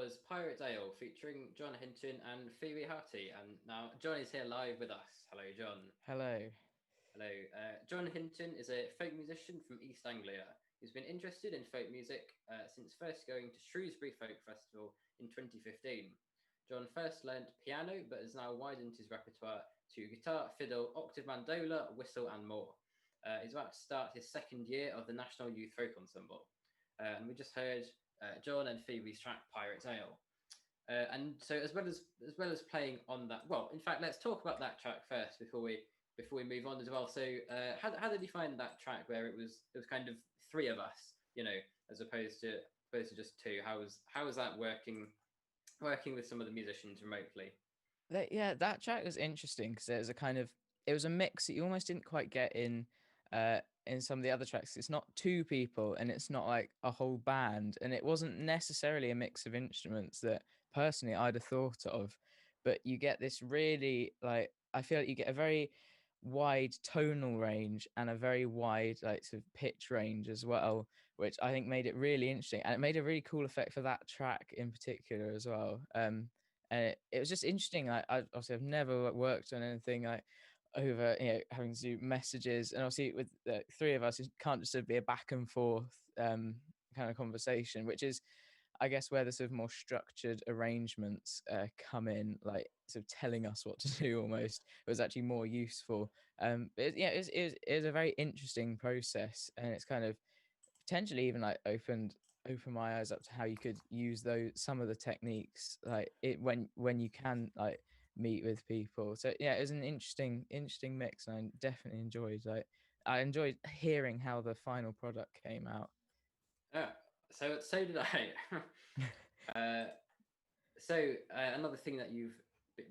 was Pirate Ale featuring John Hinton and Phoebe Harty. And now John is here live with us. Hello, John. Hello. Hello. John Hinton is a folk musician from East Anglia. He's been interested in folk music since first going to Shrewsbury Folk Festival in 2015. John first learnt piano, but has now widened his repertoire to guitar, fiddle, octave mandola, whistle, and more. He's about to start his second year of the National Youth Folk Ensemble. And we just heard John and Phoebe's track Pirate's Ale. And so as well as playing on that, well, in fact, let's talk about that track first before we move on as well. So how did you find that track where it was kind of three of us, you know, as opposed to just two? How was that working with some of the musicians remotely? That track was interesting because it was a mix that you almost didn't quite get in some of the other tracks. It's not two people and it's not like a whole band, and it wasn't necessarily a mix of instruments that personally I'd have thought of, but you get this really, like, I feel like you get a very wide tonal range and a very wide, like, sort of pitch range as well, which I think made it really interesting, and it made a really cool effect for that track in particular as well. And it was just interesting. I've never worked on anything like over, you know, having to do messages, and obviously with the three of us, it can't just sort of be a back and forth kind of conversation, which is, I guess, where the sort of more structured arrangements come in, like sort of telling us what to do almost. It was actually more useful. But it was a very interesting process, and it's kind of potentially even like opened my eyes up to how you could use some of the techniques, like it when you can like meet with people. So yeah, it was an interesting mix, and I definitely enjoyed hearing how the final product came out. Yeah, so did I. Another thing that you've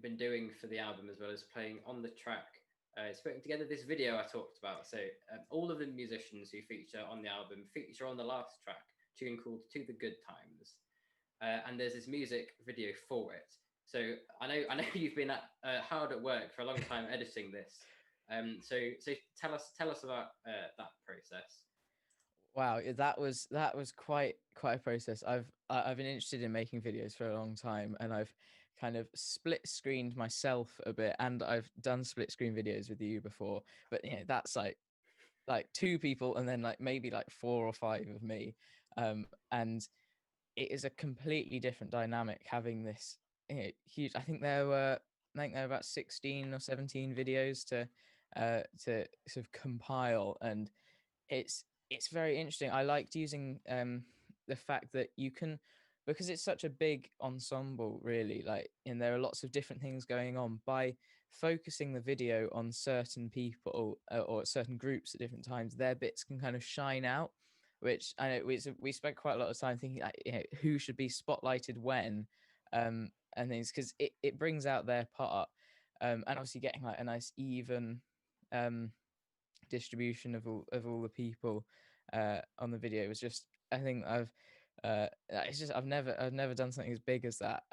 been doing for the album, as well as playing on the track, is putting together this video I talked about. So all of the musicians who feature on the album feature on the last track, tune called "To the Good Times," and there's this music video for it. So I know you've been hard at work for a long time editing this. So tell us about that process. Wow, that was quite a process. I've been interested in making videos for a long time, and I've kind of split screened myself a bit, and I've done split screen videos with you before, but you know, that's like two people and then like maybe like 4 or 5 of me, and it is a completely different dynamic having this, you know, huge. I think there were about 16 or 17 videos to sort of compile, and it's very interesting. I liked using the fact that you can, because it's such a big ensemble, really, like, and there are lots of different things going on, by focusing the video on certain people or certain groups at different times, their bits can kind of shine out, which I know we spent quite a lot of time thinking, like, you know, who should be spotlighted when, and things, because it brings out their part, and obviously getting like a nice even distribution of all the people on the video was just, I think I've never done something as big as that.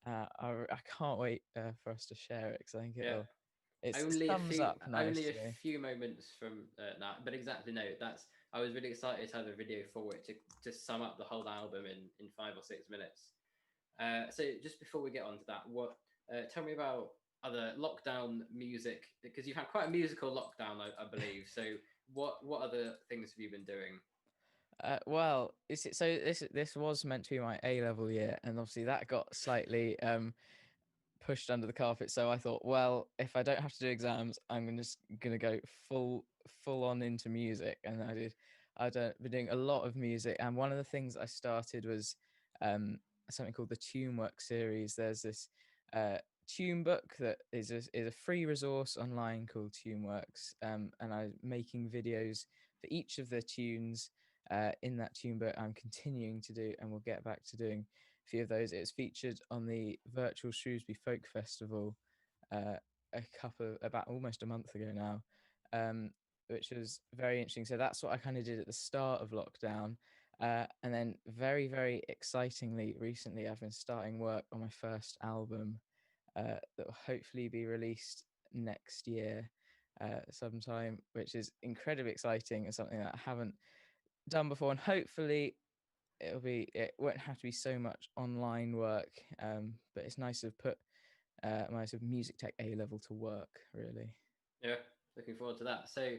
I can't wait for us to share it, because I think it sums up nicely. Only a few moments from that, but exactly, no, I was really excited to have a video for it to sum up the whole album in 5 or 6 minutes. So just before we get on to that, tell me about other lockdown music, because you've had quite a musical lockdown, I believe. So what other things have you been doing? Well, this was meant to be my A-level year, and obviously that got slightly pushed under the carpet. So I thought, well, if I don't have to do exams, I'm just gonna go full on into music, and I did. I've been doing a lot of music, and one of the things I started was something called the Tunework series. There's this tune book that is a free resource online called Tuneworks, and I'm making videos for each of the tunes in that tune book. I'm continuing to do, and we'll get back to doing a few of those. It's featured on the virtual Shrewsbury Folk Festival about almost a month ago now, which was very interesting. So that's what I kind of did at the start of lockdown. And then very, very excitingly, recently, I've been starting work on my first album that will hopefully be released next year sometime, which is incredibly exciting and something that I haven't done before. And hopefully it won't have to be so much online work, but it's nice to put my sort of music tech A level to work, really. Yeah, looking forward to that. So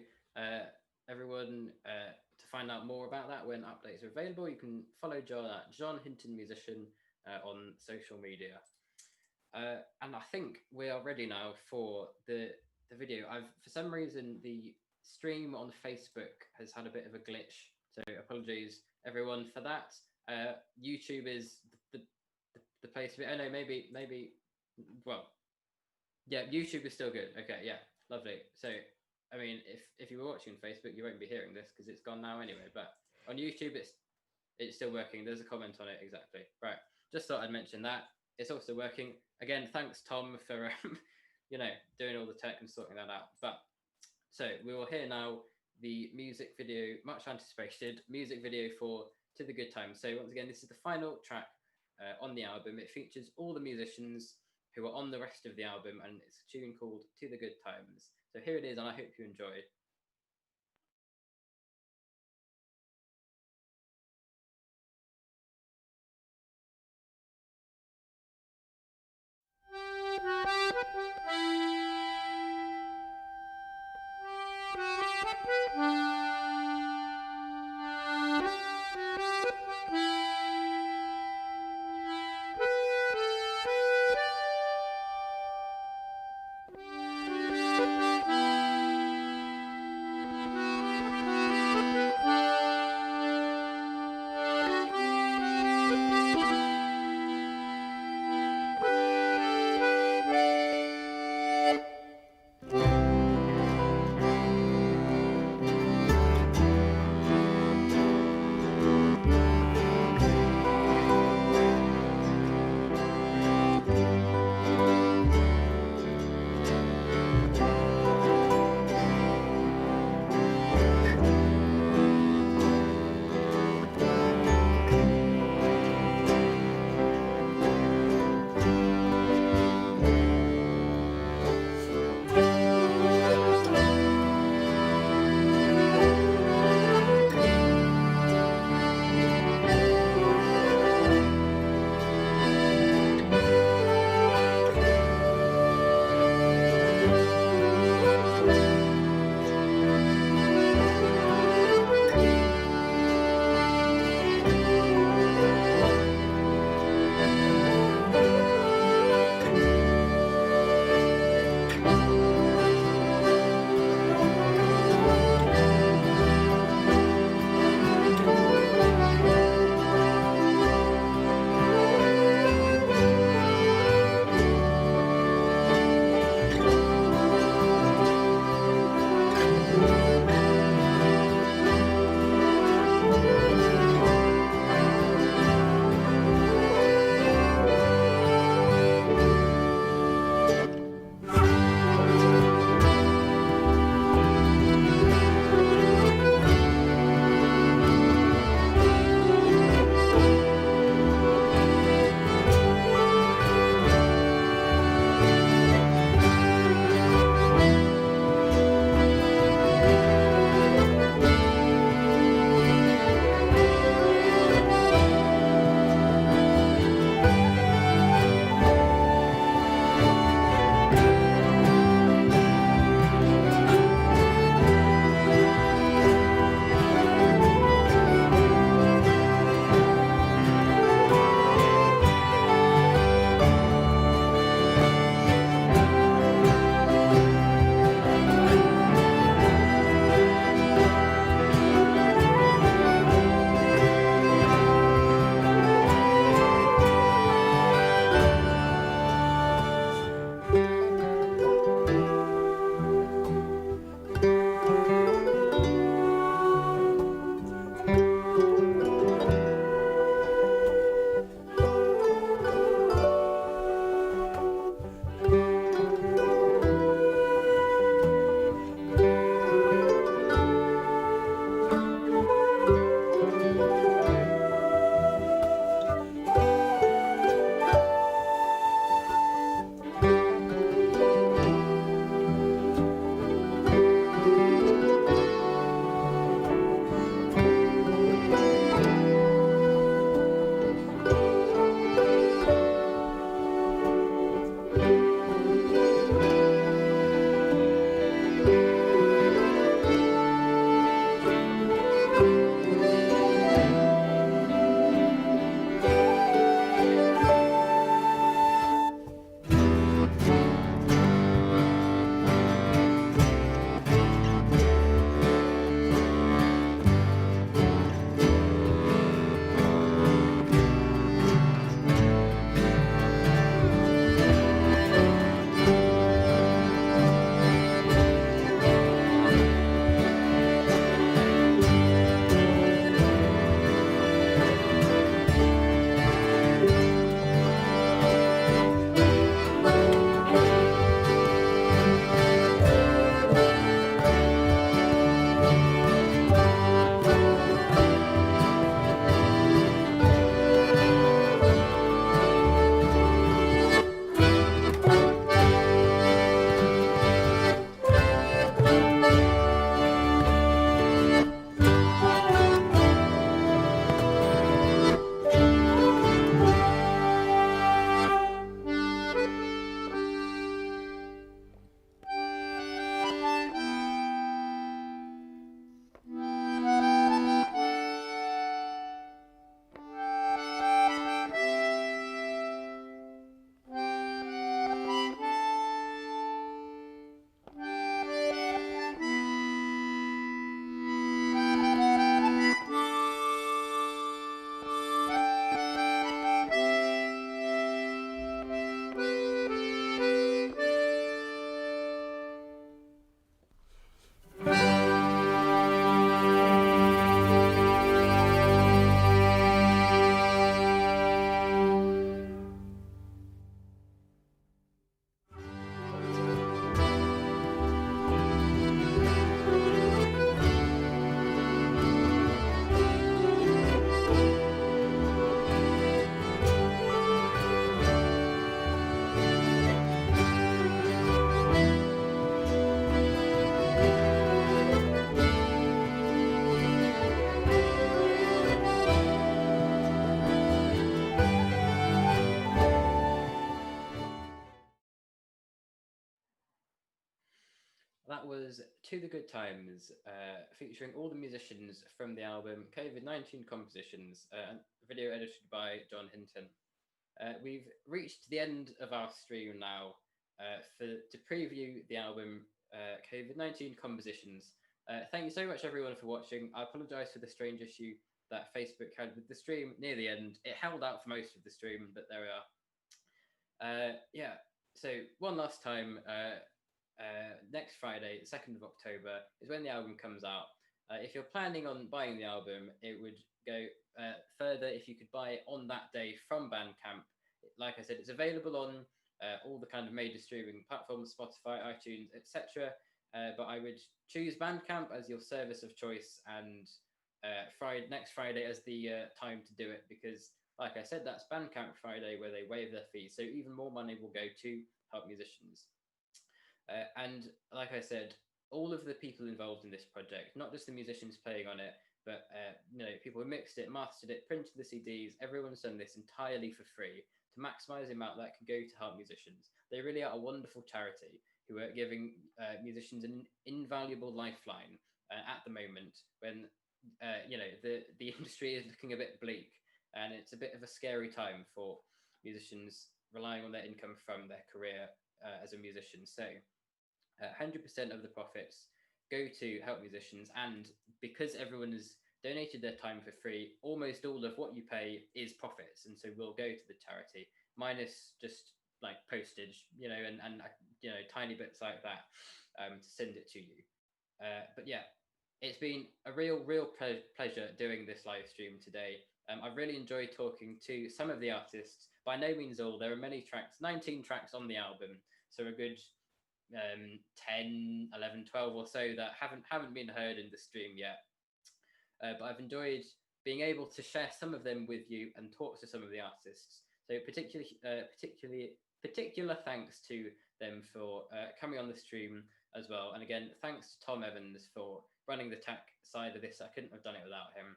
everyone, to find out more about that when updates are available, you can follow John at John Hinton Musician on social media. And I think we are ready now for the video. For some reason, the stream on Facebook has had a bit of a glitch, so apologies everyone for that. YouTube is the place to be. Oh no, maybe well, yeah, YouTube is still good. Okay, yeah, lovely. So I mean, if you were watching Facebook, you won't be hearing this because it's gone now anyway, but on YouTube it's still working. There's a comment on it, exactly. Right, just thought I'd mention that. It's also working. Again, thanks Tom for doing all the tech and sorting that out. But so we will hear now the music video, much anticipated music video for To the Good Times. So once again, this is the final track on the album. It features all the musicians who are on the rest of the album, and it's a tune called To the Good Times. So here it is, and I hope you enjoy. that was To the Good Times, featuring all the musicians from the album COVID-19 Compositions, a video edited by John Hinton. We've reached the end of our stream now to preview the album COVID-19 Compositions. Thank you so much, everyone, for watching. I apologise for the strange issue that Facebook had with the stream near the end. It held out for most of the stream, but there we are. Yeah, so one last time, next Friday, the 2nd of October, is when the album comes out. If you're planning on buying the album, it would go further if you could buy it on that day from Bandcamp. Like I said, it's available on all the kind of major streaming platforms, Spotify, iTunes, etc. But I would choose Bandcamp as your service of choice, and next Friday as the time to do it, because, like I said, that's Bandcamp Friday where they waive their fees, so even more money will go to help musicians. And like I said, all of the people involved in this project, not just the musicians playing on it, but people who mixed it, mastered it, printed the CDs, everyone's done this entirely for free to maximize the amount that can go to help musicians. They really are a wonderful charity who are giving musicians an invaluable lifeline at the moment when the industry is looking a bit bleak, and it's a bit of a scary time for musicians relying on their income from their career as a musician. So 100% of the profits go to help musicians, and because everyone has donated their time for free, almost all of what you pay is profits, and so will go to the charity, minus just like postage, and tiny bits like that to send it to you. But yeah, it's been a real pleasure doing this live stream today. I've really enjoyed talking to some of the artists. By no means all. There are many tracks, 19 tracks on the album, so a good 10, 11, 12 or so that haven't been heard in the stream yet. But I've enjoyed being able to share some of them with you and talk to some of the artists. So particular thanks to them for coming on the stream as well. And again, thanks to Tom Evans for running the tech side of this. I couldn't have done it without him.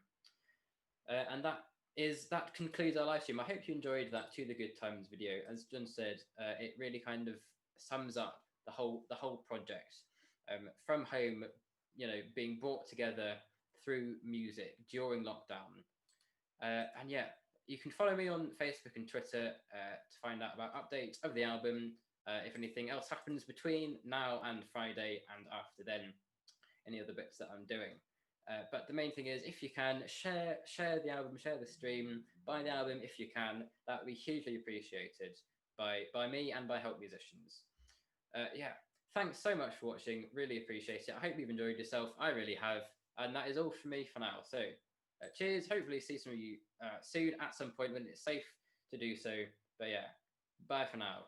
And that concludes our live stream. I hope you enjoyed that To the Good Times video. As John said, it really kind of sums up the whole project from home, being brought together through music during lockdown. And yeah, you can follow me on Facebook and Twitter to find out about updates of the album, if anything else happens between now and Friday, and after then, any other bits that I'm doing. But the main thing is, if you can, share the album, share the stream, buy the album if you can. That would be hugely appreciated by me and by help musicians. Yeah, thanks so much for watching. Really appreciate it. I hope you've enjoyed yourself. I really have. And that is all for me for now. So cheers. Hopefully see some of you soon at some point when it's safe to do so. But yeah, bye for now.